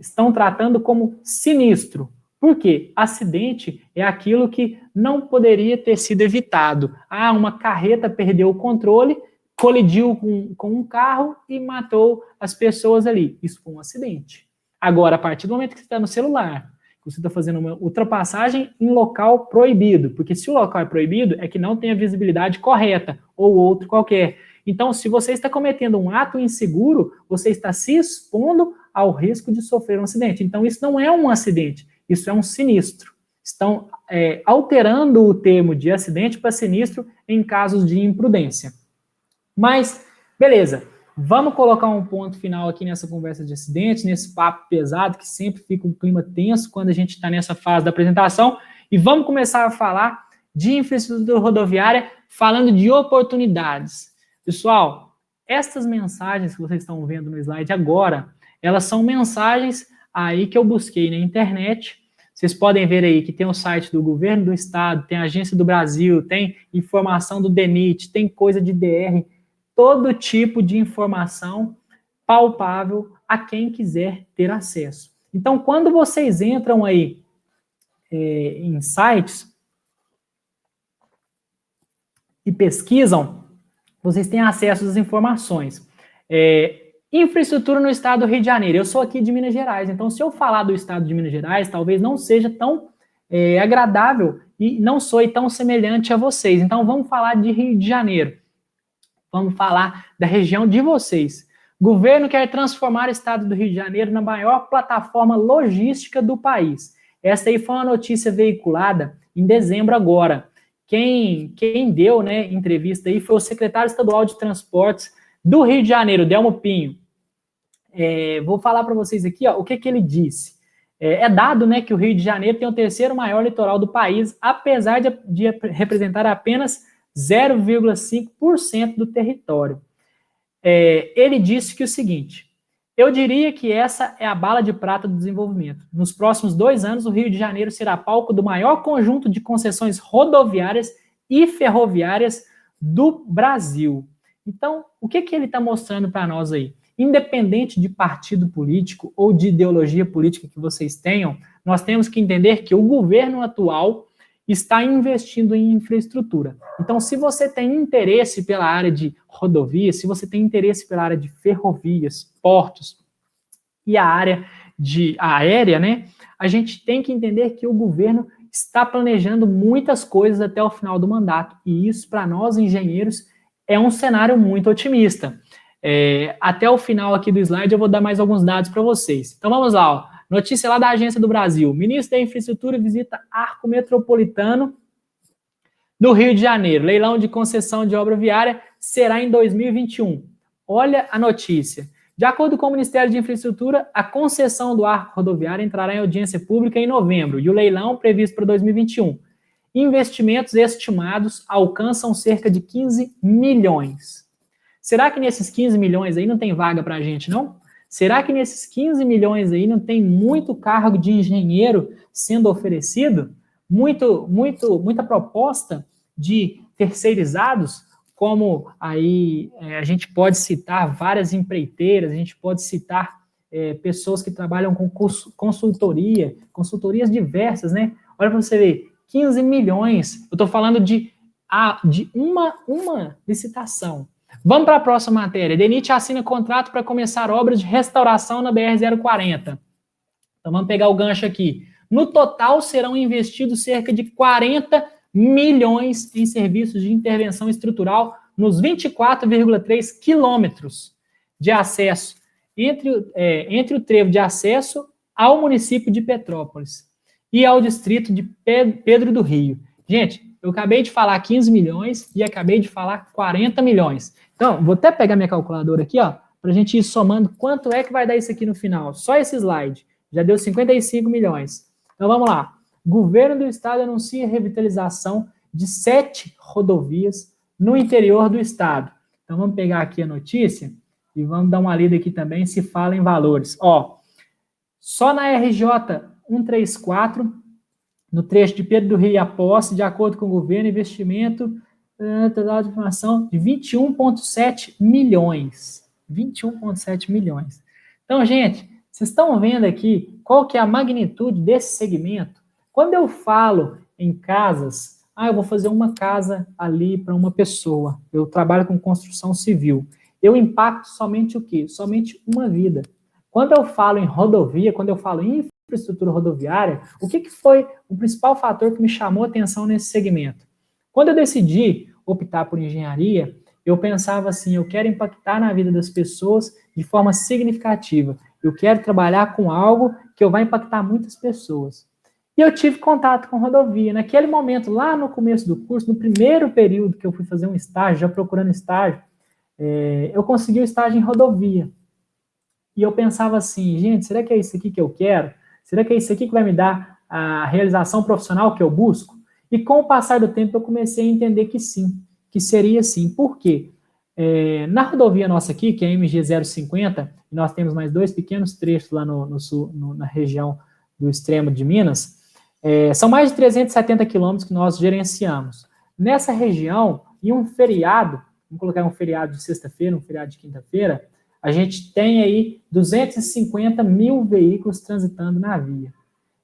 Estão tratando como sinistro. Por quê? Acidente é aquilo que não poderia ter sido evitado. Uma carreta perdeu o controle, colidiu com um carro e matou as pessoas ali. Isso foi um acidente. Agora, a partir do momento que você está no celular, que você está fazendo uma ultrapassagem em local proibido, porque se o local é proibido, é que não tem a visibilidade correta, ou outro qualquer. Então, se você está cometendo um ato inseguro, você está se expondo ao risco de sofrer um acidente. Então, isso não é um acidente, isso é um sinistro. Estão alterando o termo de acidente para sinistro em casos de imprudência. Mas, beleza, vamos colocar um ponto final aqui nessa conversa de acidente, nesse papo pesado, que sempre fica um clima tenso quando a gente está nessa fase da apresentação, e vamos começar a falar de infraestrutura rodoviária, falando de oportunidades. Pessoal, estas mensagens que vocês estão vendo no slide agora, elas são mensagens aí que eu busquei na internet. Vocês podem ver aí que tem o site do governo do estado, tem a Agência do Brasil, tem informação do DENIT, tem coisa de DR, todo tipo de informação palpável a quem quiser ter acesso. Então, quando vocês entram aí em sites e pesquisam, vocês têm acesso às informações. Infraestrutura no estado do Rio de Janeiro. Eu sou aqui de Minas Gerais, então se eu falar do estado de Minas Gerais, talvez não seja tão agradável e não soe tão semelhante a vocês. Então, vamos falar de Rio de Janeiro. Vamos falar da região de vocês. Governo quer transformar o estado do Rio de Janeiro na maior plataforma logística do país. Essa aí foi uma notícia veiculada em dezembro agora. Quem deu entrevista aí foi o secretário estadual de Transportes do Rio de Janeiro, Delmo Pinho. Vou falar para vocês aqui, ó, o que ele disse. É dado, né, que o Rio de Janeiro tem o terceiro maior litoral do país, apesar de representar apenas 0,5% do território. Ele disse que o seguinte: eu diria que essa é a bala de prata do desenvolvimento. Nos próximos 2 anos, o Rio de Janeiro será palco do maior conjunto de concessões rodoviárias e ferroviárias do Brasil. Então, o que ele está mostrando para nós aí? Independente de partido político ou de ideologia política que vocês tenham, nós temos que entender que o governo atual está investindo em infraestrutura. Então, se você tem interesse pela área de rodovias, se você tem interesse pela área de ferrovias, portos e a área aérea, né, a gente tem que entender que o governo está planejando muitas coisas até o final do mandato. E isso, para nós, engenheiros, é um cenário muito otimista. Até o final aqui do slide eu vou dar mais alguns dados para vocês. Então vamos lá, ó. Notícia lá da Agência do Brasil. Ministro da Infraestrutura visita Arco Metropolitano do Rio de Janeiro. Leilão de concessão de obra viária será em 2021. Olha a notícia. De acordo com o Ministério de Infraestrutura, a concessão do arco rodoviário entrará em audiência pública em novembro e o leilão previsto para 2021. Investimentos estimados alcançam cerca de 15 milhões. Será que nesses 15 milhões aí não tem vaga para a gente, não? Será que nesses 15 milhões aí não tem muito cargo de engenheiro sendo oferecido? Muita proposta de terceirizados, como aí a gente pode citar várias empreiteiras, a gente pode citar pessoas que trabalham com consultorias diversas, né? Olha para você ver, 15 milhões, eu estou falando de uma licitação. Vamos para a próxima matéria. DENIT assina contrato para começar obras de restauração na BR-040. Então vamos pegar o gancho aqui. No total serão investidos cerca de 40 milhões em serviços de intervenção estrutural nos 24,3 quilômetros de acesso entre o trevo de acesso ao município de Petrópolis e ao distrito de Pedro do Rio. Gente, eu acabei de falar 15 milhões e acabei de falar 40 milhões. Então, vou até pegar minha calculadora aqui, ó, para a gente ir somando quanto é que vai dar isso aqui no final. Só esse slide já deu 55 milhões. Então, vamos lá. Governo do Estado anuncia revitalização de 7 rodovias no interior do Estado. Então, vamos pegar aqui a notícia e vamos dar uma lida aqui também se fala em valores. Ó, só na RJ 134, no trecho de Pedro do Rio e a Posse, de acordo com o governo, investimento de informação de 21,7 milhões. 21,7 milhões. Então, gente, vocês estão vendo aqui qual que é a magnitude desse segmento? Quando eu falo em casas, eu vou fazer uma casa ali para uma pessoa. Eu trabalho com construção civil. Eu impacto somente o quê? Somente uma vida. Quando eu falo em rodovia, quando eu falo em infraestrutura rodoviária, o que foi o principal fator que me chamou a atenção nesse segmento? Quando eu decidi optar por engenharia, eu pensava assim, eu quero impactar na vida das pessoas de forma significativa. Eu quero trabalhar com algo que vai impactar muitas pessoas. E eu tive contato com rodovia. Naquele momento, lá no começo do curso, no primeiro período que eu fui fazer um estágio, já procurando estágio, eu consegui o estágio em rodovia. E eu pensava assim, gente, será que é isso aqui que eu quero? Será que é isso aqui que vai me dar a realização profissional que eu busco? E com o passar do tempo eu comecei a entender que sim, que seria sim. Por quê? Na rodovia nossa aqui, que é a MG 050, nós temos mais 2 pequenos trechos lá no sul, na região do extremo de Minas, são mais de 370 quilômetros que nós gerenciamos. Nessa região, em um feriado, vamos colocar um feriado de sexta-feira, um feriado de quinta-feira, a gente tem aí 250 mil veículos transitando na via.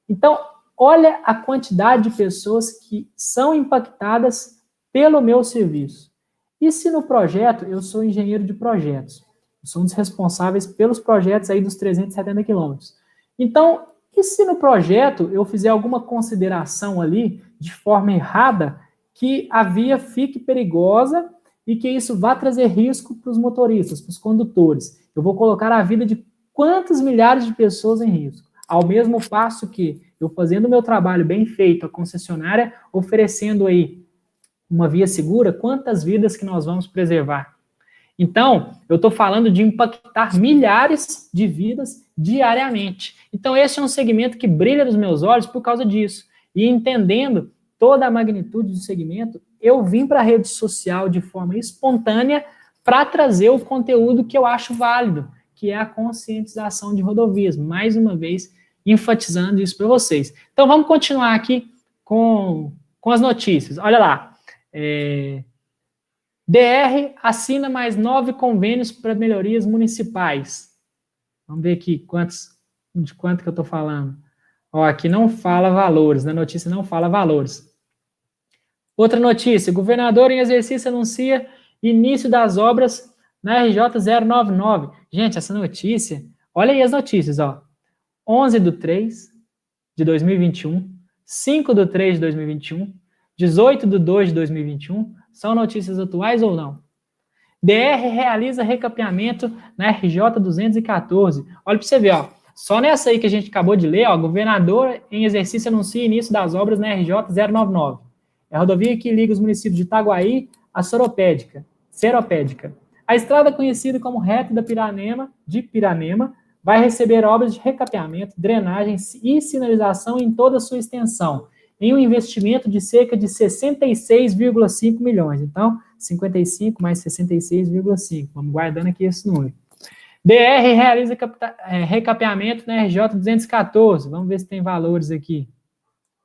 Então, olha a quantidade de pessoas que são impactadas pelo meu serviço. E se no projeto, eu sou engenheiro de projetos, eu sou um dos responsáveis pelos projetos aí dos 370 quilômetros. Então, e se no projeto eu fizer alguma consideração ali, de forma errada, que a via fique perigosa e que isso vá trazer risco para os motoristas, para os condutores? Eu vou colocar a vida de quantas milhares de pessoas em risco? Ao mesmo passo que eu fazendo o meu trabalho bem feito, a concessionária oferecendo aí uma via segura, quantas vidas que nós vamos preservar? Então, eu estou falando de impactar milhares de vidas diariamente. Então, esse é um segmento que brilha nos meus olhos por causa disso. E entendendo toda a magnitude do segmento, eu vim para a rede social de forma espontânea para trazer o conteúdo que eu acho válido, que é a conscientização de rodovias. Mais uma vez, enfatizando isso para vocês. Então, vamos continuar aqui com as notícias. Olha lá. DR assina mais 9 convênios para melhorias municipais. Vamos ver aqui de quanto que eu estou falando. Ó, aqui não fala valores, na notícia não fala valores. Outra notícia, governador em exercício anuncia início das obras na RJ 099. Gente, essa notícia, olha aí as notícias, ó. 11/3/2021, 5/3/2021, 18/2/2021, são notícias atuais ou não? DR realiza recapeamento na RJ 214. Olha para você ver, ó. Só nessa aí que a gente acabou de ler, ó, governador em exercício anuncia início das obras na RJ 099. É a rodovia que liga os municípios de Itaguaí a Seropédica. A estrada conhecida como Reta de Piranema vai receber obras de recapeamento, drenagem e sinalização em toda a sua extensão, em um investimento de cerca de 66,5 milhões. Então, 55 mais 66,5. Vamos guardando aqui esse número. DR realiza recapeamento na RJ 214. Vamos ver se tem valores aqui.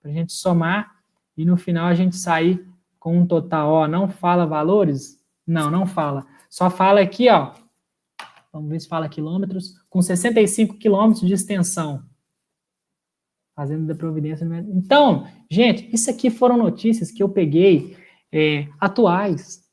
Para a gente somar e no final a gente sair com um total. Ó, não fala valores? Não fala. Só fala aqui, ó. Vamos ver se fala quilômetros. Com 65 quilômetros de extensão. Fazendo da providência. Então, gente, isso aqui foram notícias que eu peguei atuais.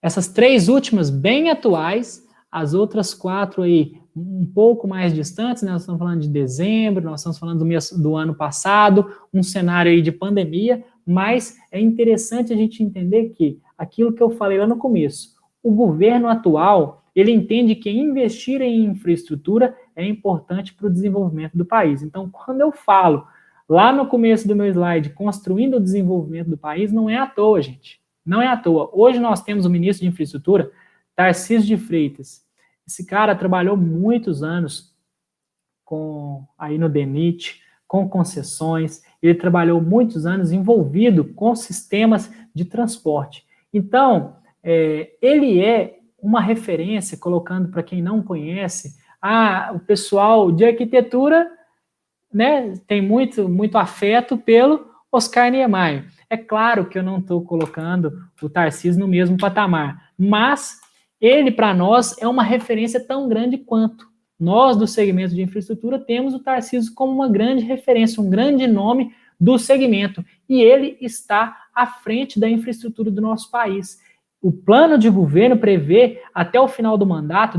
Essas 3 últimas bem atuais, as outras 4 aí um pouco mais distantes, né? Nós estamos falando de dezembro, nós estamos falando do ano passado, um cenário aí de pandemia, mas é interessante a gente entender que aquilo que eu falei lá no começo, o governo atual, ele entende que investir em infraestrutura é importante para o desenvolvimento do país. Então, quando eu falo lá no começo do meu slide, construindo o desenvolvimento do país, não é à toa, gente. Não é à toa. Hoje nós temos o ministro de Infraestrutura, Tarcísio de Freitas. Esse cara trabalhou muitos anos aí no DENIT, com concessões, ele trabalhou muitos anos envolvido com sistemas de transporte. Então, ele é uma referência, colocando para quem não conhece, o pessoal de arquitetura, né, tem muito afeto pelo Oscar Niemeyer. É claro que eu não estou colocando o Tarcísio no mesmo patamar, mas ele, para nós, é uma referência tão grande quanto. Nós, do segmento de infraestrutura, temos o Tarcísio como uma grande referência, um grande nome do segmento. E ele está à frente da infraestrutura do nosso país. O plano de governo prevê, até o final do mandato,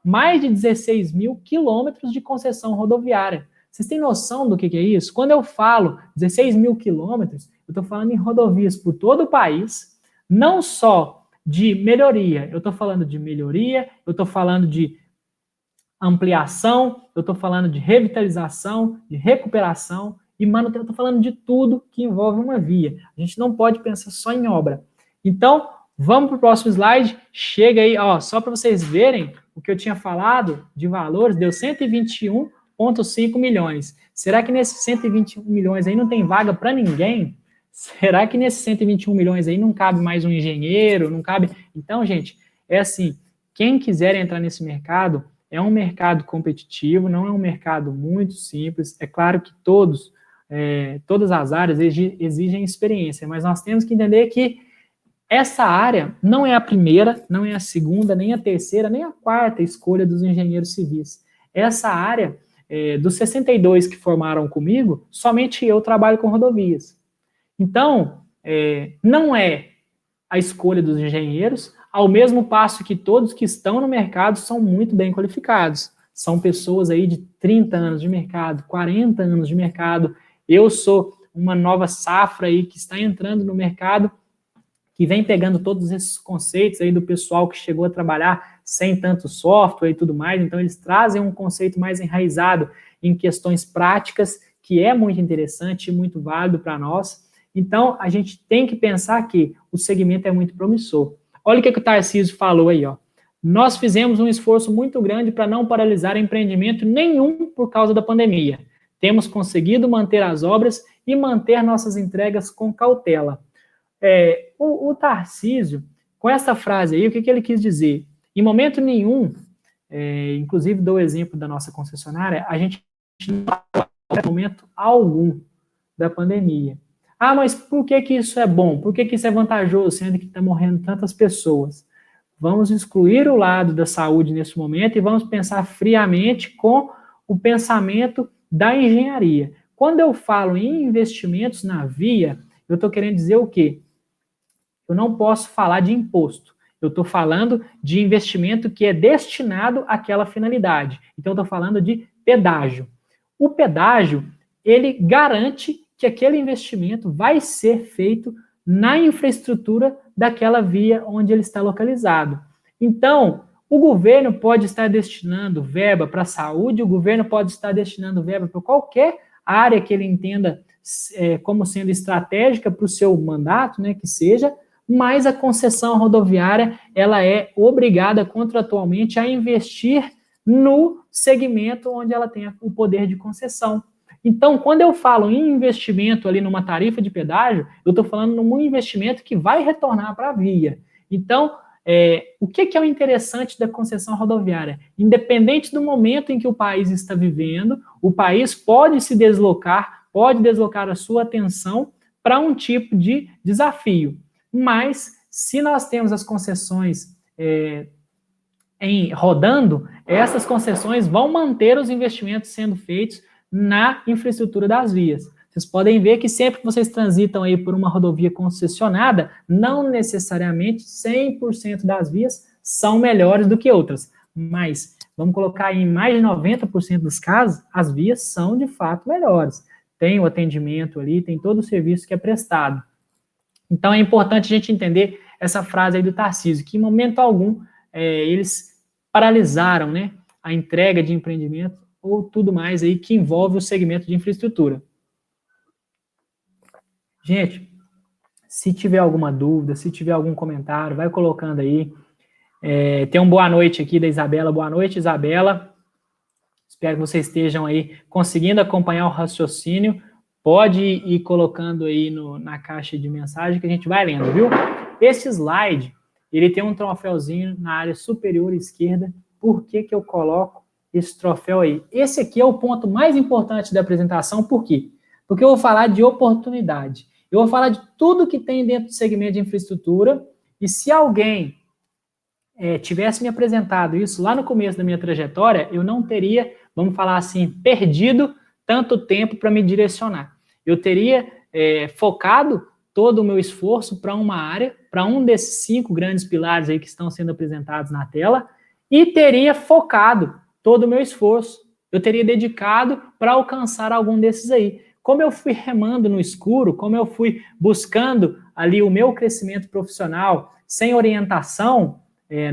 mais de 16 mil quilômetros de concessão rodoviária. Vocês têm noção do que é isso? Quando eu falo 16 mil quilômetros, eu estou falando em rodovias por todo o país, não só de melhoria, eu estou falando de melhoria, eu estou falando de ampliação, eu estou falando de revitalização, de recuperação e manutenção, eu estou falando de tudo que envolve uma via. A gente não pode pensar só em obra. Então, vamos para o próximo slide. Chega aí, ó, só para vocês verem o que eu tinha falado de valores, deu 121,5 milhões. Será que nesses 121 milhões aí não tem vaga para ninguém? Será que nesses 121 milhões aí não cabe mais um engenheiro? Não cabe? Então, gente, é assim, quem quiser entrar nesse mercado, é um mercado competitivo, não é um mercado muito simples. É claro que todas as áreas exigem experiência, mas nós temos que entender que essa área não é a primeira, não é a segunda, nem a terceira, nem a quarta escolha dos engenheiros civis. Essa área, dos 62 que formaram comigo, somente eu trabalho com rodovias. Então, não é a escolha dos engenheiros, ao mesmo passo que todos que estão no mercado são muito bem qualificados. São pessoas aí de 30 anos de mercado, 40 anos de mercado. Eu sou uma nova safra aí que está entrando no mercado, que vem pegando todos esses conceitos aí do pessoal que chegou a trabalhar sem tanto software e tudo mais. Então, eles trazem um conceito mais enraizado em questões práticas, que é muito interessante e muito válido para nós. Então, a gente tem que pensar que o segmento é muito promissor. Olha o que o Tarcísio falou aí, ó. Nós fizemos um esforço muito grande para não paralisar empreendimento nenhum por causa da pandemia. Temos conseguido manter as obras e manter nossas entregas com cautela. O Tarcísio, com essa frase aí, o que ele quis dizer? Em momento nenhum, inclusive dou o exemplo da nossa concessionária, a gente não em momento algum da pandemia. Ah, mas por que isso é bom? Por que isso é vantajoso, sendo que está morrendo tantas pessoas? Vamos excluir o lado da saúde nesse momento e vamos pensar friamente com o pensamento da engenharia. Quando eu falo em investimentos na via, eu estou querendo dizer o quê? Eu não posso falar de imposto. Eu estou falando de investimento que é destinado àquela finalidade. Então, eu estou falando de pedágio. O pedágio, ele garante que aquele investimento vai ser feito na infraestrutura daquela via onde ele está localizado. Então, o governo pode estar destinando verba para a saúde, o governo pode estar destinando verba para qualquer área que ele entenda como sendo estratégica para o seu mandato, né, que seja, mas a concessão rodoviária, ela é obrigada contratualmente a investir no segmento onde ela tem o poder de concessão. Então, quando eu falo em investimento ali numa tarifa de pedágio, eu estou falando num investimento que vai retornar para a via. Então, o que é o interessante da concessão rodoviária? Independente do momento em que o país está vivendo, o país pode se deslocar, pode deslocar a sua atenção para um tipo de desafio. Mas, se nós temos as concessões rodando, essas concessões vão manter os investimentos sendo feitos na infraestrutura das vias. Vocês podem ver que sempre que vocês transitam aí por uma rodovia concessionada, não necessariamente 100% das vias são melhores do que outras, mas vamos colocar aí em mais de 90% dos casos, as vias são de fato melhores. Tem o atendimento ali, tem todo o serviço que é prestado. Então, é importante a gente entender essa frase aí do Tarcísio, que em momento algum eles paralisaram, né, a entrega de empreendimento ou tudo mais aí que envolve o segmento de infraestrutura. Gente, se tiver alguma dúvida, se tiver algum comentário, vai colocando aí. Tem um boa noite aqui da Isabela. Boa noite, Isabela. Espero que vocês estejam aí conseguindo acompanhar o raciocínio. Pode ir colocando aí na caixa de mensagem que a gente vai lendo, viu? Esse slide, ele tem um troféuzinho na área superior esquerda. Por que eu coloco esse troféu aí? Esse aqui é o ponto mais importante da apresentação. Por quê? Porque eu vou falar de oportunidade. Eu vou falar de tudo que tem dentro do segmento de infraestrutura. E se alguém tivesse me apresentado isso lá no começo da minha trajetória, eu não teria, vamos falar assim, perdido tanto tempo para me direcionar. Eu teria focado todo o meu esforço para uma área, para um desses 5 grandes pilares aí que estão sendo apresentados na tela, e teria focado todo o meu esforço. Eu teria dedicado para alcançar algum desses aí. Como eu fui remando no escuro, como eu fui buscando ali o meu crescimento profissional sem orientação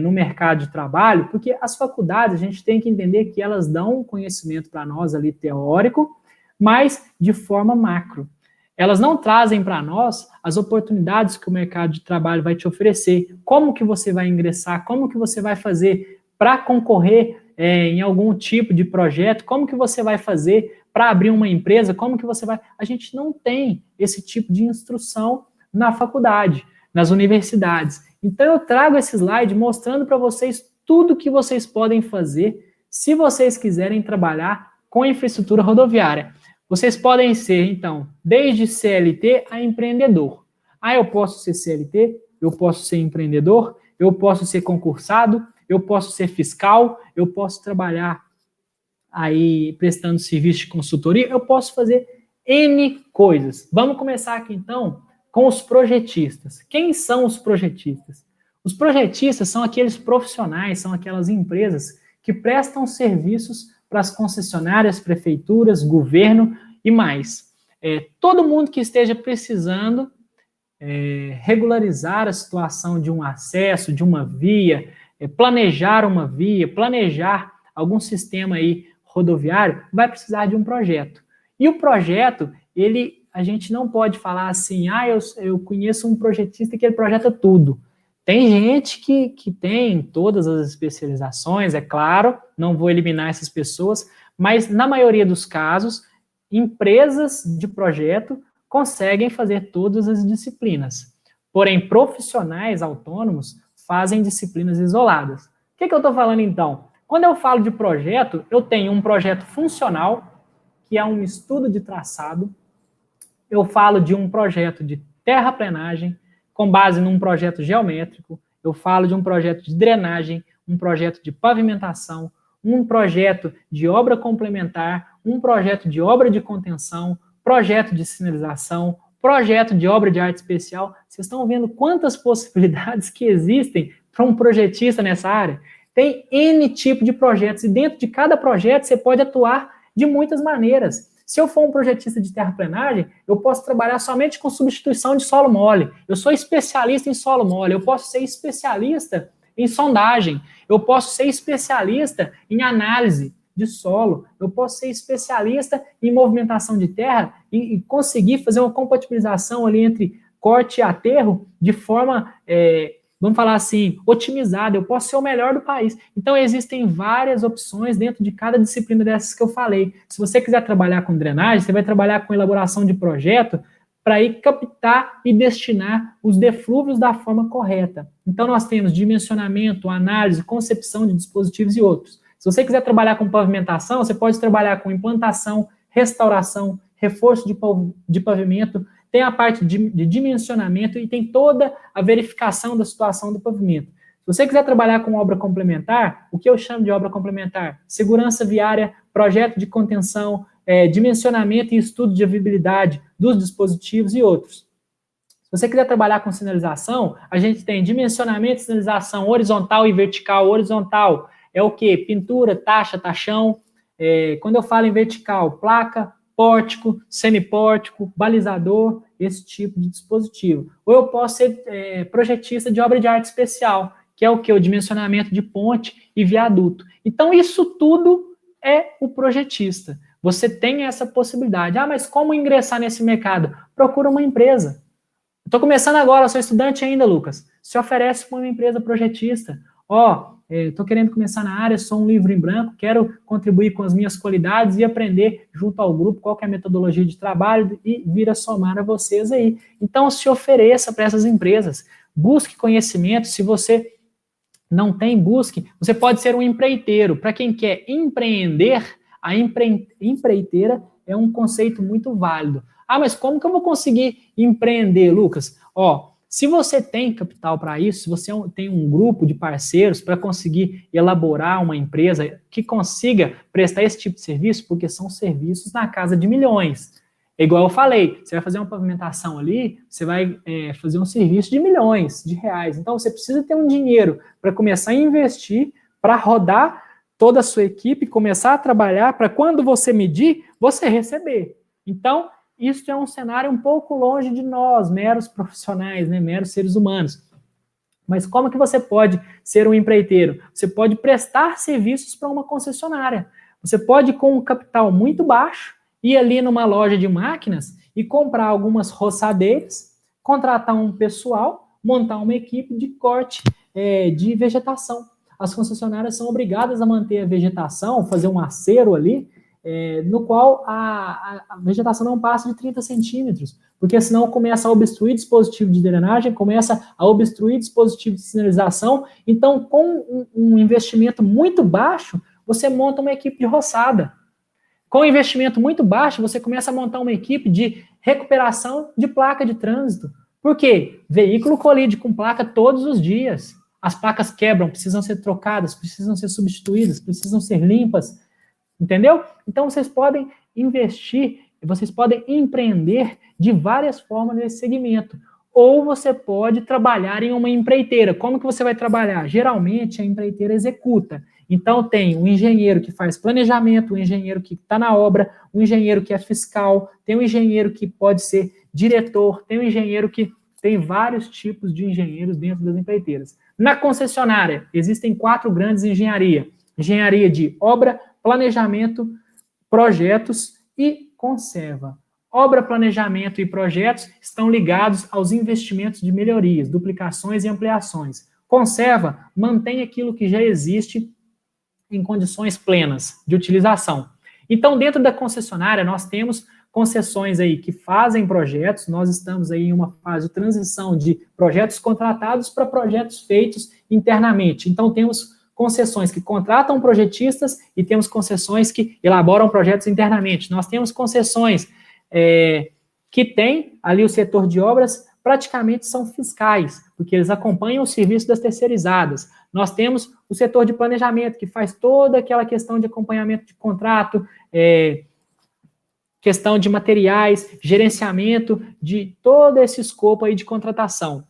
no mercado de trabalho, porque as faculdades, a gente tem que entender que elas dão um conhecimento para nós ali teórico, mas de forma macro. Elas não trazem para nós as oportunidades que o mercado de trabalho vai te oferecer, como que você vai ingressar, como que você vai fazer para concorrer em algum tipo de projeto, como que você vai fazer para abrir uma empresa, como que você vai... A gente não tem esse tipo de instrução na faculdade, nas universidades. Então, eu trago esse slide mostrando para vocês tudo que vocês podem fazer se vocês quiserem trabalhar com infraestrutura rodoviária. Vocês podem ser, então, desde CLT a empreendedor. Eu posso ser CLT, eu posso ser empreendedor, eu posso ser concursado, eu posso ser fiscal, eu posso trabalhar aí prestando serviço de consultoria, eu posso fazer N coisas. Vamos começar aqui, então, com os projetistas. Quem são os projetistas? Os projetistas são aqueles profissionais, são aquelas empresas que prestam serviços para as concessionárias, prefeituras, governo e mais. Todo mundo que esteja precisando regularizar a situação de um acesso, de uma via, planejar uma via, planejar algum sistema aí rodoviário, vai precisar de um projeto. E o projeto, a gente não pode falar assim, eu conheço um projetista que ele projeta tudo. Tem gente que tem todas as especializações, é claro, não vou eliminar essas pessoas, mas na maioria dos casos, empresas de projeto conseguem fazer todas as disciplinas. Porém, profissionais autônomos fazem disciplinas isoladas. O que eu estou falando então? Quando eu falo de projeto, eu tenho um projeto funcional, que é um estudo de traçado. Eu falo de um projeto de terraplenagem, com base num projeto geométrico. Eu falo de um projeto de drenagem, um projeto de pavimentação, um projeto de obra complementar, um projeto de obra de contenção, projeto de sinalização, projeto de obra de arte especial. Vocês estão vendo quantas possibilidades que existem para um projetista nessa área? Tem N tipo de projetos, e dentro de cada projeto você pode atuar de muitas maneiras. Se eu for um projetista de terraplenagem, eu posso trabalhar somente com substituição de solo mole. Eu sou especialista em solo mole. Eu posso ser especialista em sondagem. Eu posso ser especialista em análise de solo. Eu posso ser especialista em movimentação de terra e conseguir fazer uma compatibilização ali entre corte e aterro de forma, vamos falar assim, otimizada. Eu posso ser o melhor do país. Então, existem várias opções dentro de cada disciplina dessas que eu falei. Se você quiser trabalhar com drenagem, você vai trabalhar com elaboração de projeto para ir captar e destinar os deflúvios da forma correta. Então, nós temos dimensionamento, análise, concepção de dispositivos e outros. Se você quiser trabalhar com pavimentação, você pode trabalhar com implantação, restauração, reforço de pavimento, tem a parte de dimensionamento e tem toda a verificação da situação do pavimento. Se você quiser trabalhar com obra complementar, o que eu chamo de obra complementar? Segurança viária, projeto de contenção, dimensionamento e estudo de viabilidade dos dispositivos e outros. Se você quiser trabalhar com sinalização, a gente tem dimensionamento e sinalização horizontal e vertical. Horizontal é o quê? Pintura, taxa, taxão. Quando eu falo em vertical, placa, pórtico, semipórtico, balizador, esse tipo de dispositivo. Ou eu posso ser projetista de obra de arte especial, que é o quê? O dimensionamento de ponte e viaduto. Então, isso tudo é o projetista. Você tem essa possibilidade. Ah, mas como ingressar nesse mercado? Procura uma empresa. Estou começando agora, sou estudante ainda, Lucas. Se oferece para uma empresa projetista. Estou querendo começar na área, sou um livro em branco, quero contribuir com as minhas qualidades e aprender junto ao grupo qual que é a metodologia de trabalho e vir a somar a vocês aí. Então, se ofereça para essas empresas. Busque conhecimento. Se você não tem, busque. Você pode ser um empreiteiro. Para quem quer empreender, a empreiteira é um conceito muito válido. Ah, mas como que eu vou conseguir empreender, Lucas? Se você tem capital para isso, se você tem um grupo de parceiros para conseguir elaborar uma empresa que consiga prestar esse tipo de serviço, porque são serviços na casa de milhões. É igual eu falei, você vai fazer uma pavimentação ali, você vai fazer um serviço de milhões de reais. Então, você precisa ter um dinheiro para começar a investir, para rodar toda a sua equipe, começar a trabalhar, para quando você medir, você receber. Então, isso é um cenário um pouco longe de nós, meros profissionais, né, meros seres humanos. Mas como que você pode ser um empreiteiro? Você pode prestar serviços para uma concessionária. Você pode, com um capital muito baixo, ir ali numa loja de máquinas e comprar algumas roçadeiras, contratar um pessoal, montar uma equipe de corte de vegetação. As concessionárias são obrigadas a manter a vegetação, fazer um acero ali, no qual a vegetação não passa de 30 centímetros, porque senão começa a obstruir dispositivo de drenagem, começa a obstruir dispositivo de sinalização. Então, com um investimento muito baixo, você monta uma equipe de roçada. Com um investimento muito baixo, você começa a montar uma equipe de recuperação de placa de trânsito. Por quê? Veículo colide com placa todos os dias. As placas quebram, precisam ser trocadas, precisam ser substituídas, precisam ser limpas. Entendeu? Então, vocês podem investir, vocês podem empreender de várias formas nesse segmento. Ou você pode trabalhar em uma empreiteira. Como que você vai trabalhar? Geralmente, a empreiteira executa. Então, tem um engenheiro que faz planejamento, um engenheiro que está na obra, um engenheiro que é fiscal, tem um engenheiro que pode ser diretor, tem um engenheiro que tem vários tipos de engenheiros dentro das empreiteiras. Na concessionária, existem 4 grandes engenharias. Engenharia de obra, planejamento, projetos e conserva. Obra, planejamento e projetos estão ligados aos investimentos de melhorias, duplicações e ampliações. Conserva, mantém aquilo que já existe em condições plenas de utilização. Então, dentro da concessionária, nós temos concessões aí que fazem projetos, nós estamos aí em uma fase de transição de projetos contratados para projetos feitos internamente. Então, temos concessões que contratam projetistas e temos concessões que elaboram projetos internamente. Nós temos concessões que tem ali o setor de obras, praticamente são fiscais, porque eles acompanham o serviço das terceirizadas. Nós temos o setor de planejamento, que faz toda aquela questão de acompanhamento de contrato, questão de materiais, gerenciamento de todo esse escopo aí de contratação.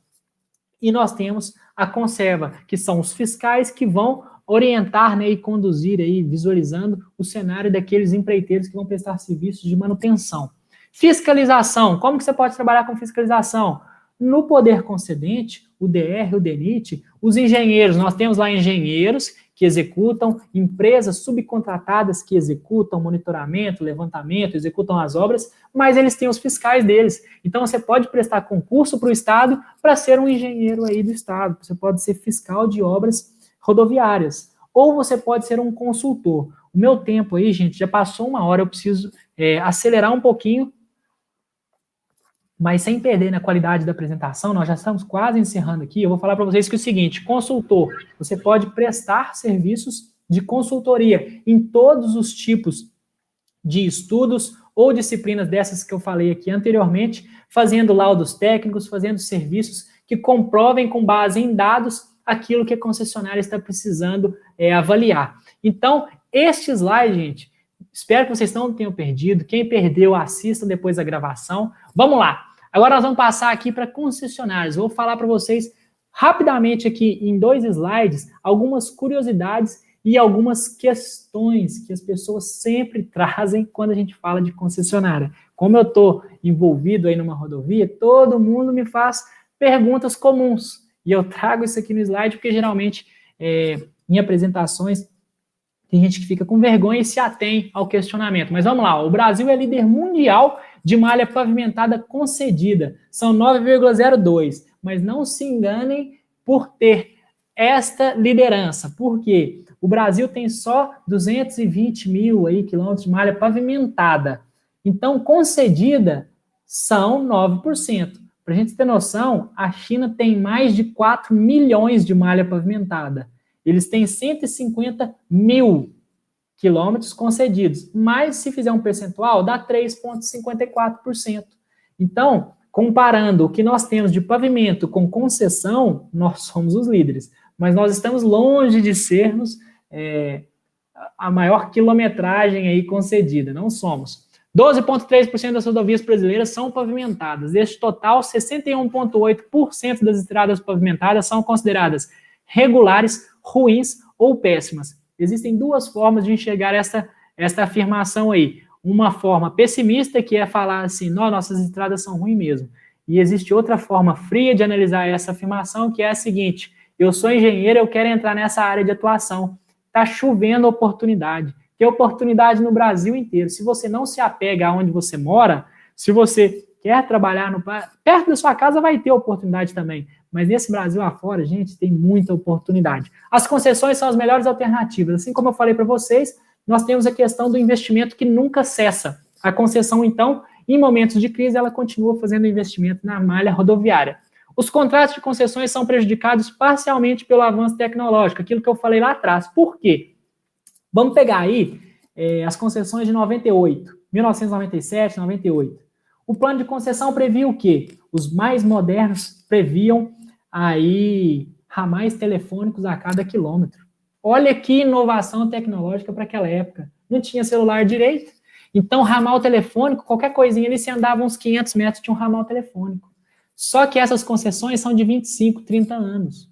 E nós temos a conserva, que são os fiscais que vão orientar, né, e conduzir aí, visualizando o cenário daqueles empreiteiros que vão prestar serviços de manutenção. Fiscalização, como que você pode trabalhar com fiscalização? No poder concedente, o DR, o DENIT, os engenheiros, nós temos lá engenheiros que executam, empresas subcontratadas que executam monitoramento, levantamento, executam as obras, mas eles têm os fiscais deles. Então, você pode prestar concurso para o Estado para ser um engenheiro aí do Estado, você pode ser fiscal de obras rodoviárias, ou você pode ser um consultor. O meu tempo aí, gente, já passou 1 hora, eu preciso acelerar um pouquinho, mas sem perder na qualidade da apresentação, nós já estamos quase encerrando aqui, eu vou falar para vocês que é o seguinte, consultor, você pode prestar serviços de consultoria em todos os tipos de estudos ou disciplinas dessas que eu falei aqui anteriormente, fazendo laudos técnicos, fazendo serviços que comprovem com base em dados aquilo que a concessionária está precisando avaliar. Então, este slide, gente, espero que vocês não tenham perdido. Quem perdeu, assista depois da gravação. Vamos lá. Agora nós vamos passar aqui para concessionárias. Vou falar para vocês rapidamente aqui em 2 slides algumas curiosidades e algumas questões que as pessoas sempre trazem quando a gente fala de concessionária. Como eu estou envolvido aí numa rodovia, todo mundo me faz perguntas comuns. E eu trago isso aqui no slide porque geralmente em apresentações tem gente que fica com vergonha e se atém ao questionamento. Mas vamos lá, o Brasil é líder mundial de malha pavimentada concedida. São 9,02. Mas não se enganem por ter esta liderança. Por quê? O Brasil tem só 220 mil aí, quilômetros de malha pavimentada. Então, concedida são 9%. Para a gente ter noção, a China tem mais de 4 milhões de malha pavimentada. Eles têm 150 mil quilômetros concedidos, mas se fizer um percentual, dá 3,54%. Então, comparando o que nós temos de pavimento com concessão, nós somos os líderes, mas nós estamos longe de sermos a maior quilometragem aí concedida, não somos. 12,3% das rodovias brasileiras são pavimentadas. Deste total, 61,8% das estradas pavimentadas são consideradas regulares, ruins ou péssimas. Existem 2 formas de enxergar esta afirmação aí. Uma forma pessimista, que é falar assim, nossas estradas são ruins mesmo. E existe outra forma fria de analisar essa afirmação, que é a seguinte, eu sou engenheiro, eu quero entrar nessa área de atuação. Está chovendo oportunidade. Tem oportunidade no Brasil inteiro. Se você não se apega aonde você mora, se você quer trabalhar perto da sua casa, vai ter oportunidade também. Mas nesse Brasil afora, gente, tem muita oportunidade. As concessões são as melhores alternativas. Assim como eu falei para vocês, nós temos a questão do investimento que nunca cessa. A concessão, então, em momentos de crise, ela continua fazendo investimento na malha rodoviária. Os contratos de concessões são prejudicados parcialmente pelo avanço tecnológico, aquilo que eu falei lá atrás. Por quê? Vamos pegar aí as concessões de 98, 1997, 98. O plano de concessão previa o quê? Os mais modernos previam aí ramais telefônicos a cada quilômetro. Olha que inovação tecnológica para aquela época. Não tinha celular direito. Então, ramal telefônico, qualquer coisinha ali, você andava uns 500 metros de um ramal telefônico. Só que essas concessões são de 25, 30 anos.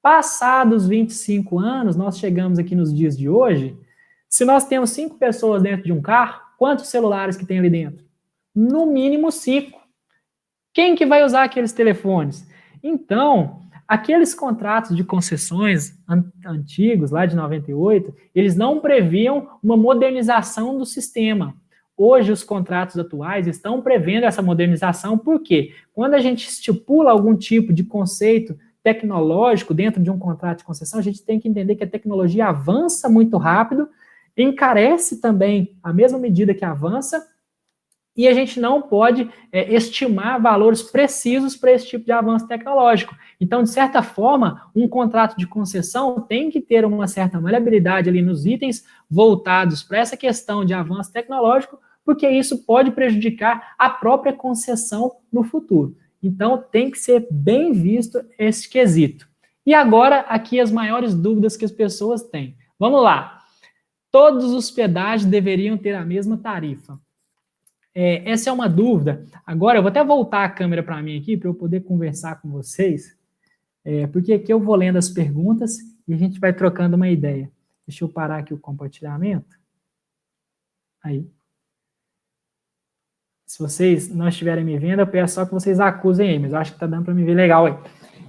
Passados 25 anos, nós chegamos aqui nos dias de hoje, se nós temos 5 pessoas dentro de um carro, quantos celulares que tem ali dentro? No mínimo 5. Quem que vai usar aqueles telefones? Então, aqueles contratos de concessões antigos, lá de 98, eles não previam uma modernização do sistema. Hoje, os contratos atuais estão prevendo essa modernização, porque quando a gente estipula algum tipo de conceito tecnológico dentro de um contrato de concessão, a gente tem que entender que a tecnologia avança muito rápido, encarece também à mesma medida que avança, e a gente não pode estimar valores precisos para esse tipo de avanço tecnológico. Então, de certa forma, um contrato de concessão tem que ter uma certa maleabilidade ali nos itens voltados para essa questão de avanço tecnológico, porque isso pode prejudicar a própria concessão no futuro. Então, tem que ser bem visto esse quesito. E agora, aqui as maiores dúvidas que as pessoas têm. Vamos lá. Todos os pedágios deveriam ter a mesma tarifa. Essa é uma dúvida. Agora, eu vou até voltar a câmera para mim aqui, para eu poder conversar com vocês, porque aqui eu vou lendo as perguntas e a gente vai trocando uma ideia. Deixa eu parar aqui o compartilhamento. Aí. Se vocês não estiverem me vendo, eu peço só que vocês acusem aí, mas eu acho que está dando para me ver legal aí.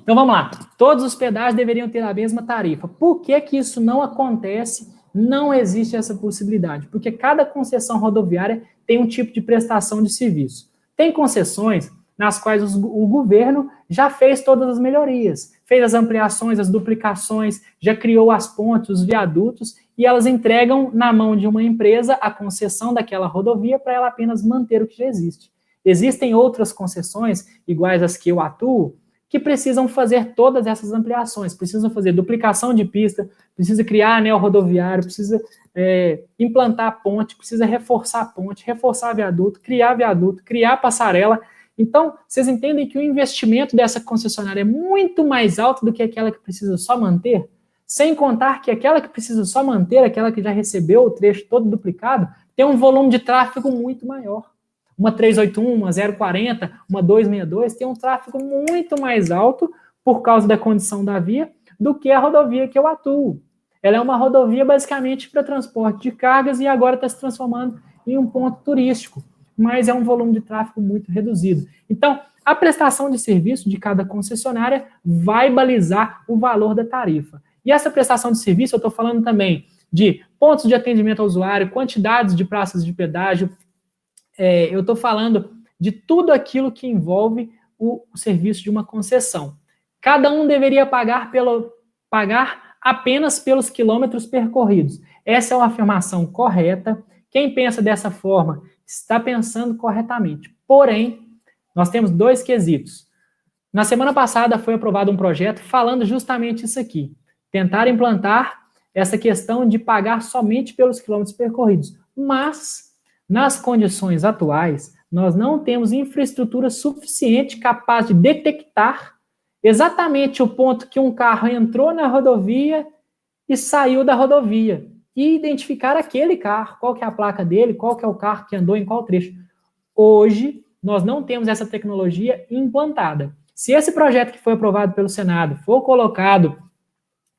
Então, vamos lá. Todos os pedágios deveriam ter a mesma tarifa. Por que que isso não acontece? Não existe essa possibilidade, porque cada concessão rodoviária tem um tipo de prestação de serviço. Tem concessões nas quais o governo já fez todas as melhorias, fez as ampliações, as duplicações, já criou as pontes, os viadutos, e elas entregam na mão de uma empresa a concessão daquela rodovia para ela apenas manter o que já existe. Existem outras concessões, iguais às que eu atuo, que precisam fazer todas essas ampliações, precisam fazer duplicação de pista, precisa criar anel rodoviário, precisa implantar ponte, precisa reforçar ponte, reforçar viaduto, criar passarela. Então, vocês entendem que o investimento dessa concessionária é muito mais alto do que aquela que precisa só manter? Sem contar que aquela que precisa só manter, aquela que já recebeu o trecho todo duplicado, tem um volume de tráfego muito maior. Uma 381, uma 040, uma 262 tem um tráfego muito mais alto por causa da condição da via do que a rodovia que eu atuo. Ela é uma rodovia basicamente para transporte de cargas e agora está se transformando em um ponto turístico, mas é um volume de tráfego muito reduzido. Então, a prestação de serviço de cada concessionária vai balizar o valor da tarifa. E essa prestação de serviço, eu estou falando também de pontos de atendimento ao usuário, quantidades de praças de pedágio, eu estou falando de tudo aquilo que envolve o serviço de uma concessão. Cada um deveria pagar apenas pelos quilômetros percorridos. Essa é uma afirmação correta. Quem pensa dessa forma está pensando corretamente. Porém, nós temos dois quesitos. Na semana passada foi aprovado um projeto falando justamente isso aqui. Tentar implantar essa questão de pagar somente pelos quilômetros percorridos. Mas, nas condições atuais, nós não temos infraestrutura suficiente capaz de detectar exatamente o ponto que um carro entrou na rodovia e saiu da rodovia. E identificar aquele carro, qual que é a placa dele, qual que é o carro que andou em qual trecho. Hoje, nós não temos essa tecnologia implantada. Se esse projeto que foi aprovado pelo Senado for colocado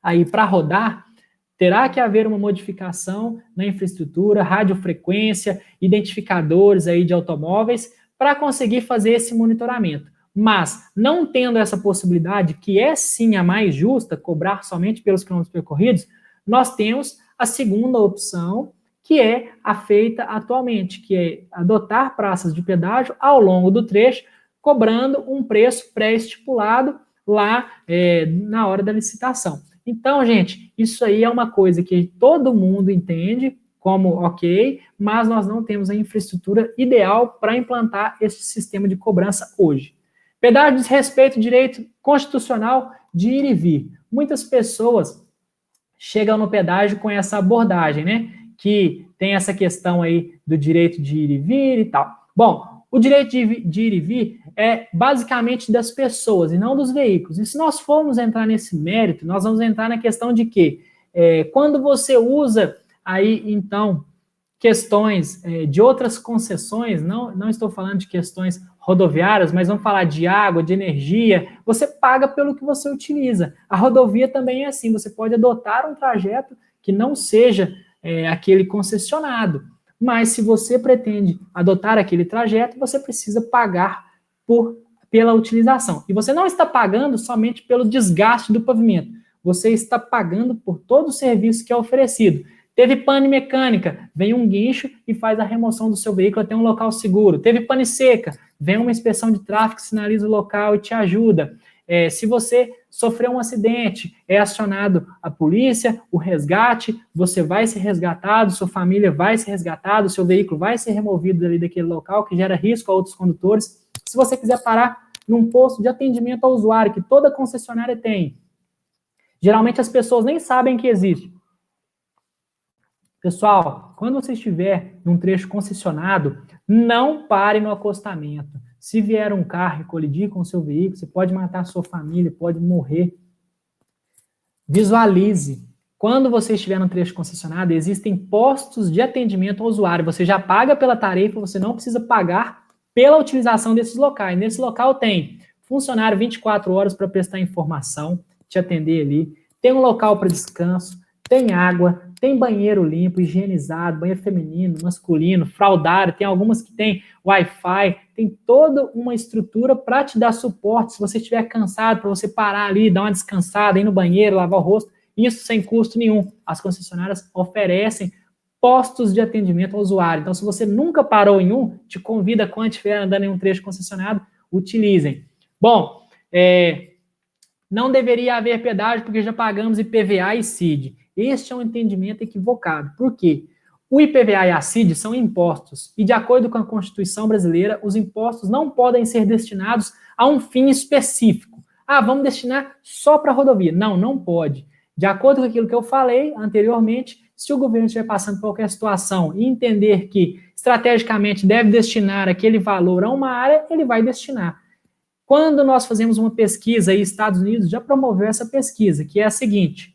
aí para rodar, terá que haver uma modificação na infraestrutura, radiofrequência, identificadores aí de automóveis, para conseguir fazer esse monitoramento. Mas, não tendo essa possibilidade, que é sim a mais justa, cobrar somente pelos quilômetros percorridos, nós temos a segunda opção, que é a feita atualmente, que é adotar praças de pedágio ao longo do trecho, cobrando um preço pré-estipulado lá na hora da licitação. Então, gente, isso aí é uma coisa que todo mundo entende como ok, mas nós não temos a infraestrutura ideal para implantar esse sistema de cobrança hoje. Pedágio diz respeito ao direito constitucional de ir e vir. Muitas pessoas chegam no pedágio com essa abordagem, né? Que tem essa questão aí do direito de ir e vir e tal. Bom, o direito de ir e vir é basicamente das pessoas e não dos veículos. E se nós formos entrar nesse mérito, nós vamos entrar na questão de que quando você usa aí, então, questões de outras concessões, não estou falando de questões rodoviárias, mas vamos falar de água, de energia, você paga pelo que você utiliza. A rodovia também é assim, você pode adotar um trajeto que não seja aquele concessionado, mas se você pretende adotar aquele trajeto, você precisa pagar pela utilização. E você não está pagando somente pelo desgaste do pavimento, você está pagando por todo o serviço que é oferecido. Teve pane mecânica, vem um guincho e faz a remoção do seu veículo até um local seguro. Teve pane seca, vem uma inspeção de tráfego, sinaliza o local e te ajuda. Se você sofreu um acidente, é acionado a polícia, o resgate, você vai ser resgatado, sua família vai ser resgatada, seu veículo vai ser removido dali daquele local, que gera risco a outros condutores. Se você quiser parar num posto de atendimento ao usuário, que toda concessionária tem, geralmente as pessoas nem sabem que existe. Pessoal, quando você estiver num trecho concessionado, não pare no acostamento. Se vier um carro e colidir com o seu veículo, você pode matar a sua família, pode morrer. Visualize. Quando você estiver num trecho concessionado, existem postos de atendimento ao usuário. Você já paga pela tarifa, você não precisa pagar pela utilização desses locais. Nesse local tem funcionário 24 horas para prestar informação, te atender ali. Tem um local para descanso, tem água, tem banheiro limpo, higienizado, banheiro feminino, masculino, fraldário, tem algumas que tem Wi-Fi, tem toda uma estrutura para te dar suporte. Se você estiver cansado, para você parar ali, dar uma descansada, ir no banheiro, lavar o rosto, isso sem custo nenhum. As concessionárias oferecem postos de atendimento ao usuário. Então, se você nunca parou em um, te convida, quando estiver andando em um trecho concessionado, utilizem. Bom, não deveria haver pedágio porque já pagamos IPVA e CID. Este é um entendimento equivocado. Por quê? O IPVA e a CID são impostos e, de acordo com a Constituição brasileira, os impostos não podem ser destinados a um fim específico. Vamos destinar só para a rodovia. Não, não pode. De acordo com aquilo que eu falei anteriormente, se o governo estiver passando por qualquer situação e entender que estrategicamente deve destinar aquele valor a uma área, ele vai destinar. Quando nós fazemos uma pesquisa, e Estados Unidos já promoveu essa pesquisa, que é a seguinte: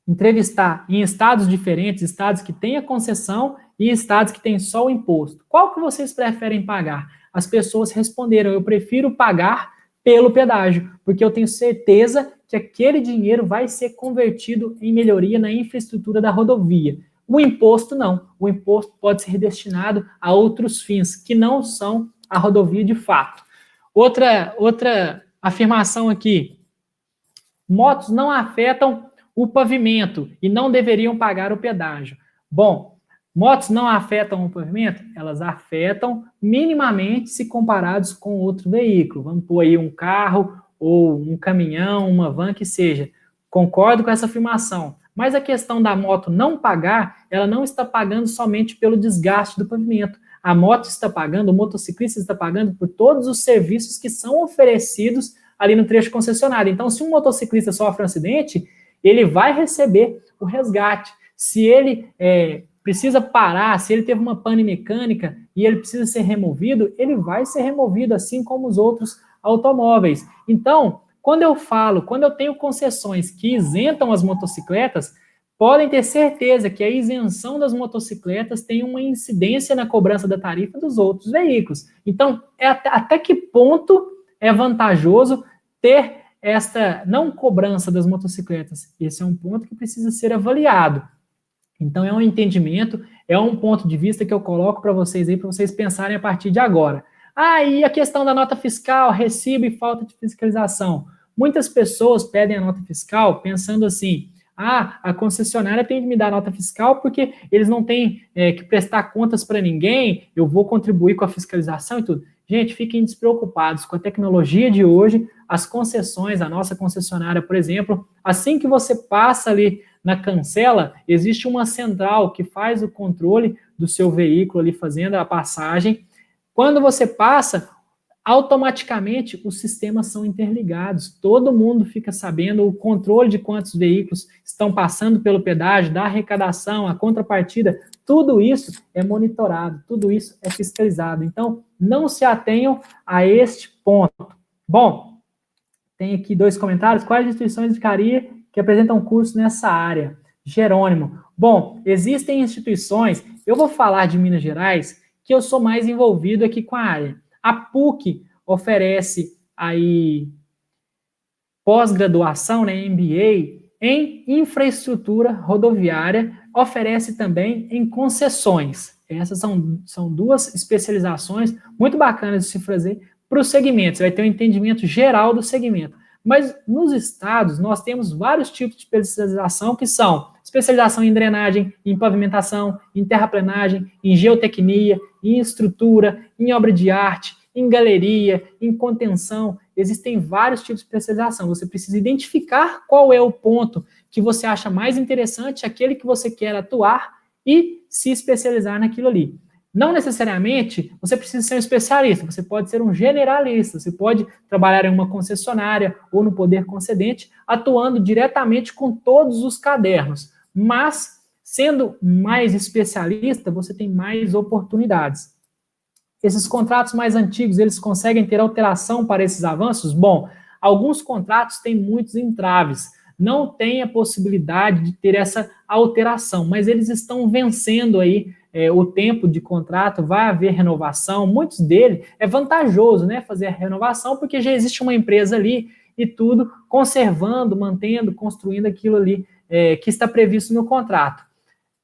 entrevistar em estados diferentes, estados que têm a concessão e estados que têm só o imposto. Qual que vocês preferem pagar? As pessoas responderam: eu prefiro pagar pelo pedágio, porque eu tenho certeza que aquele dinheiro vai ser convertido em melhoria na infraestrutura da rodovia. O imposto não. O imposto pode ser destinado a outros fins, que não são a rodovia de fato. Outra afirmação aqui: motos não afetam o pavimento e não deveriam pagar o pedágio. Bom, motos não afetam o pavimento? Elas afetam minimamente se comparados com outro veículo. Vamos pôr aí um carro ou um caminhão, uma van, que seja. Concordo com essa afirmação. Mas a questão da moto não pagar, ela não está pagando somente pelo desgaste do pavimento. A moto está pagando, o motociclista está pagando por todos os serviços que são oferecidos ali no trecho concessionário. Então, se um motociclista sofre um acidente, ele vai receber o resgate. Se ele precisa parar, se ele teve uma pane mecânica e ele precisa ser removido, ele vai ser removido, assim como os outros automóveis. Então, quando eu tenho concessões que isentam as motocicletas, podem ter certeza que a isenção das motocicletas tem uma incidência na cobrança da tarifa dos outros veículos. Então, até que ponto é vantajoso ter esta não cobrança das motocicletas? Esse é um ponto que precisa ser avaliado. Então, é um entendimento, é um ponto de vista que eu coloco para vocês aí, para vocês pensarem a partir de agora. E a questão da nota fiscal, recibo e falta de fiscalização. Muitas pessoas pedem a nota fiscal pensando assim: a concessionária tem que me dar nota fiscal porque eles não têm que prestar contas para ninguém, eu vou contribuir com a fiscalização e tudo. Gente, fiquem despreocupados com a tecnologia de hoje. As concessões, a nossa concessionária, por exemplo, assim que você passa ali na cancela, existe uma central que faz o controle do seu veículo ali, fazendo a passagem. Quando você passa, automaticamente os sistemas são interligados, todo mundo fica sabendo o controle de quantos veículos estão passando pelo pedágio, da arrecadação, a contrapartida, tudo isso é monitorado, tudo isso é fiscalizado. Então, não se atenham a este ponto. Bom, tem aqui 2 comentários. Quais instituições indicaria que apresentam curso nessa área? Jerônimo. Bom, existem instituições, eu vou falar de Minas Gerais, que eu sou mais envolvido aqui com a área. A PUC oferece aí pós-graduação, MBA, em infraestrutura rodoviária, oferece também em concessões. Essas são 2 especializações muito bacanas de se fazer para o segmento. Você vai ter um entendimento geral do segmento. Mas nos estados, nós temos vários tipos de especialização que são especialização em drenagem, em pavimentação, em terraplenagem, em geotecnia, em estrutura, em obra de arte, em galeria, em contenção. Existem vários tipos de especialização. Você precisa identificar qual é o ponto que você acha mais interessante, aquele que você quer atuar e se especializar naquilo ali. Não necessariamente você precisa ser um especialista, você pode ser um generalista, você pode trabalhar em uma concessionária ou no poder concedente, atuando diretamente com todos os cadernos. Mas, sendo mais especialista, você tem mais oportunidades. Esses contratos mais antigos, eles conseguem ter alteração para esses avanços? Bom, alguns contratos têm muitos entraves, não tem a possibilidade de ter essa alteração, mas eles estão vencendo aí o tempo de contrato, vai haver renovação, muitos deles é vantajoso, né, fazer a renovação, porque já existe uma empresa ali e tudo conservando, mantendo, construindo aquilo ali que está previsto no contrato.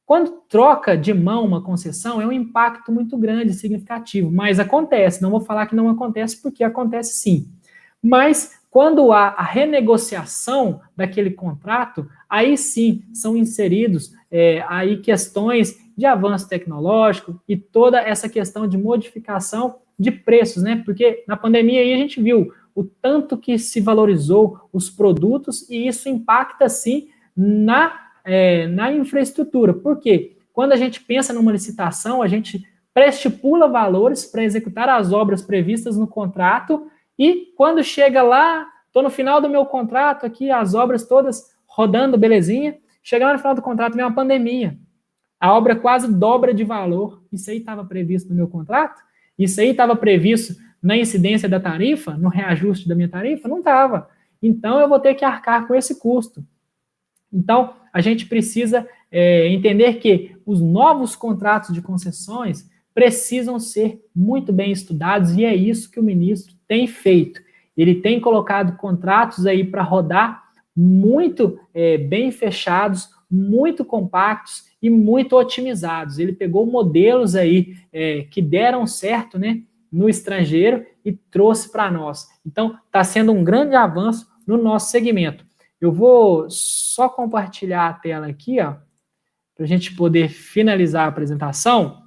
Quando troca de mão uma concessão, é um impacto muito grande, significativo, mas acontece, não vou falar que não acontece, porque acontece sim. Mas quando há a renegociação daquele contrato, aí sim são inseridos aí questões de avanço tecnológico e toda essa questão de modificação de preços, né? Porque na pandemia aí a gente viu o tanto que se valorizou os produtos e isso impacta sim na infraestrutura. Por quê? Quando a gente pensa numa licitação, a gente pré-estipula valores para executar as obras previstas no contrato e quando chega lá, estou no final do meu contrato aqui, as obras todas rodando, belezinha, chega lá no final do contrato, vem uma pandemia. A obra quase dobra de valor. Isso aí estava previsto no meu contrato? Isso aí estava previsto na incidência da tarifa, no reajuste da minha tarifa? Não estava. Então, eu vou ter que arcar com esse custo. Então, a gente precisa entender que os novos contratos de concessões precisam ser muito bem estudados e é isso que o ministro tem feito. Ele tem colocado contratos aí para rodar muito bem fechados, muito compactos e muito otimizados. Ele pegou modelos aí que deram certo, né, no estrangeiro e trouxe para nós. Então, está sendo um grande avanço no nosso segmento. Eu vou só compartilhar a tela aqui, ó, para a gente poder finalizar a apresentação.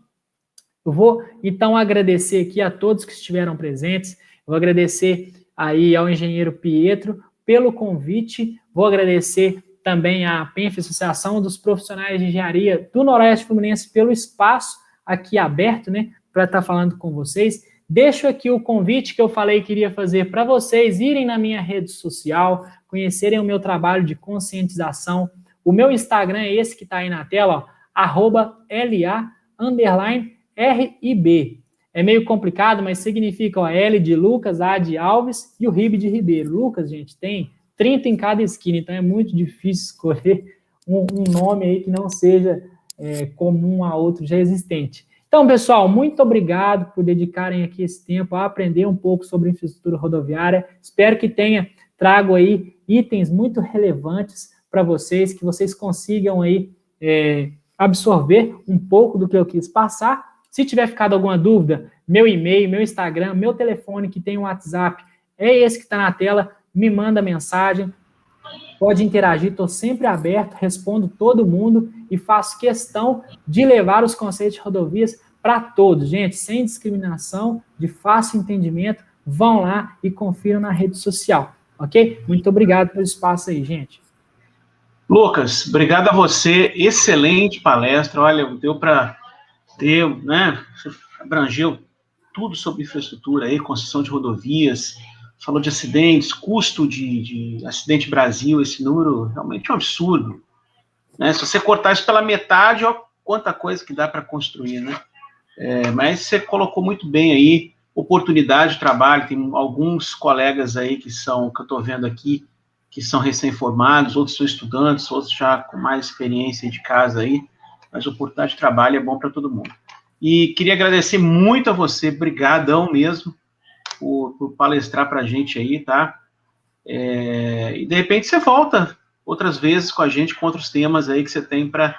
Eu vou, então, agradecer aqui a todos que estiveram presentes. Eu vou agradecer aí ao engenheiro Pietro pelo convite. Vou agradecer também à PENF, Associação dos Profissionais de Engenharia do Noroeste Fluminense, pelo espaço aqui aberto, né, para estar falando com vocês. Deixo aqui o convite que eu falei que iria fazer para vocês irem na minha rede social, conhecerem o meu trabalho de conscientização. O meu Instagram é esse que está aí na tela, @LA_RIB. É meio complicado, mas significa L de Lucas, A de Alves e o RIB de Ribeiro. Lucas, gente, tem 30 em cada esquina, então é muito difícil escolher um nome aí que não seja comum a outro já existente. Então, pessoal, muito obrigado por dedicarem aqui esse tempo a aprender um pouco sobre infraestrutura rodoviária. Espero que trago aí itens muito relevantes para vocês, que vocês consigam aí absorver um pouco do que eu quis passar. Se tiver ficado alguma dúvida, meu e-mail, meu Instagram, meu telefone que tem um WhatsApp, é esse que está na tela, me manda mensagem, pode interagir, estou sempre aberto, respondo todo mundo e faço questão de levar os conceitos de rodovias para todos, gente, sem discriminação, de fácil entendimento, vão lá e confiram na rede social, ok? Muito obrigado pelo espaço aí, gente. Lucas, obrigado a você, excelente palestra, olha, deu para ter, né, abrangeu tudo sobre infraestrutura aí, construção de rodovias, falou de acidentes, custo de acidente Brasil, esse número realmente é um absurdo, né? Se você cortar isso pela metade, ó, quanta coisa que dá para construir, né? Mas você colocou muito bem aí, oportunidade de trabalho, tem alguns colegas aí que eu estou vendo aqui, que são recém-formados, outros são estudantes, outros já com mais experiência de casa aí, mas oportunidade de trabalho é bom para todo mundo. E queria agradecer muito a você, brigadão mesmo, por palestrar para a gente aí, tá? E de repente você volta outras vezes com a gente, com outros temas aí que você tem para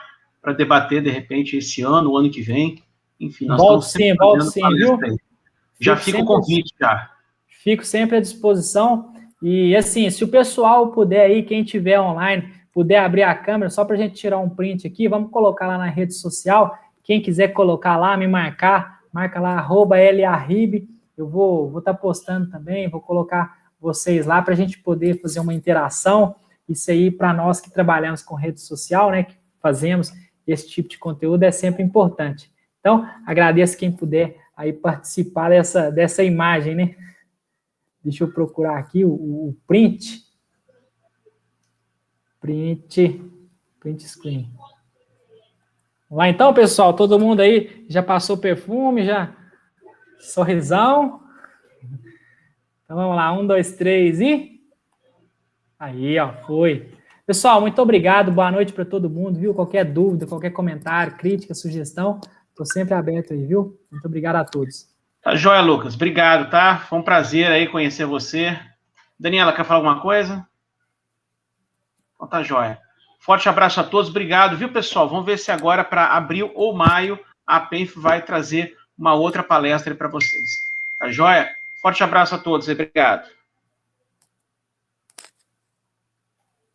debater, de repente, esse ano, o ano que vem. Enfim, nós volto sim, viu? Já fica o convite, já. Fico sempre à disposição. E assim, se o pessoal puder aí, quem tiver online, puder abrir a câmera só para a gente tirar um print aqui, vamos colocar lá na rede social. Quem quiser colocar lá, me marcar, marca lá, @LARIB. Eu vou estar postando também, vou colocar vocês lá para a gente poder fazer uma interação. Isso aí, para nós que trabalhamos com rede social, né, que fazemos esse tipo de conteúdo, é sempre importante. Então, agradeço quem puder aí participar dessa imagem, né? Deixa eu procurar aqui o print. Print screen. Vamos lá então, pessoal, todo mundo aí já passou perfume, já sorrisão. Então vamos lá, 1, 2, 3 e... Aí, ó, foi. Pessoal, muito obrigado, boa noite para todo mundo, viu? Qualquer dúvida, qualquer comentário, crítica, sugestão, estou sempre aberto aí, viu? Muito obrigado a todos. Tá joia, Lucas. Obrigado, tá? Foi um prazer aí conhecer você. Daniela, quer falar alguma coisa? Então tá joia. Forte abraço a todos, obrigado, viu, pessoal? Vamos ver se agora, para abril ou maio, a PENF vai trazer uma outra palestra para vocês. Tá joia? Forte abraço a todos, obrigado.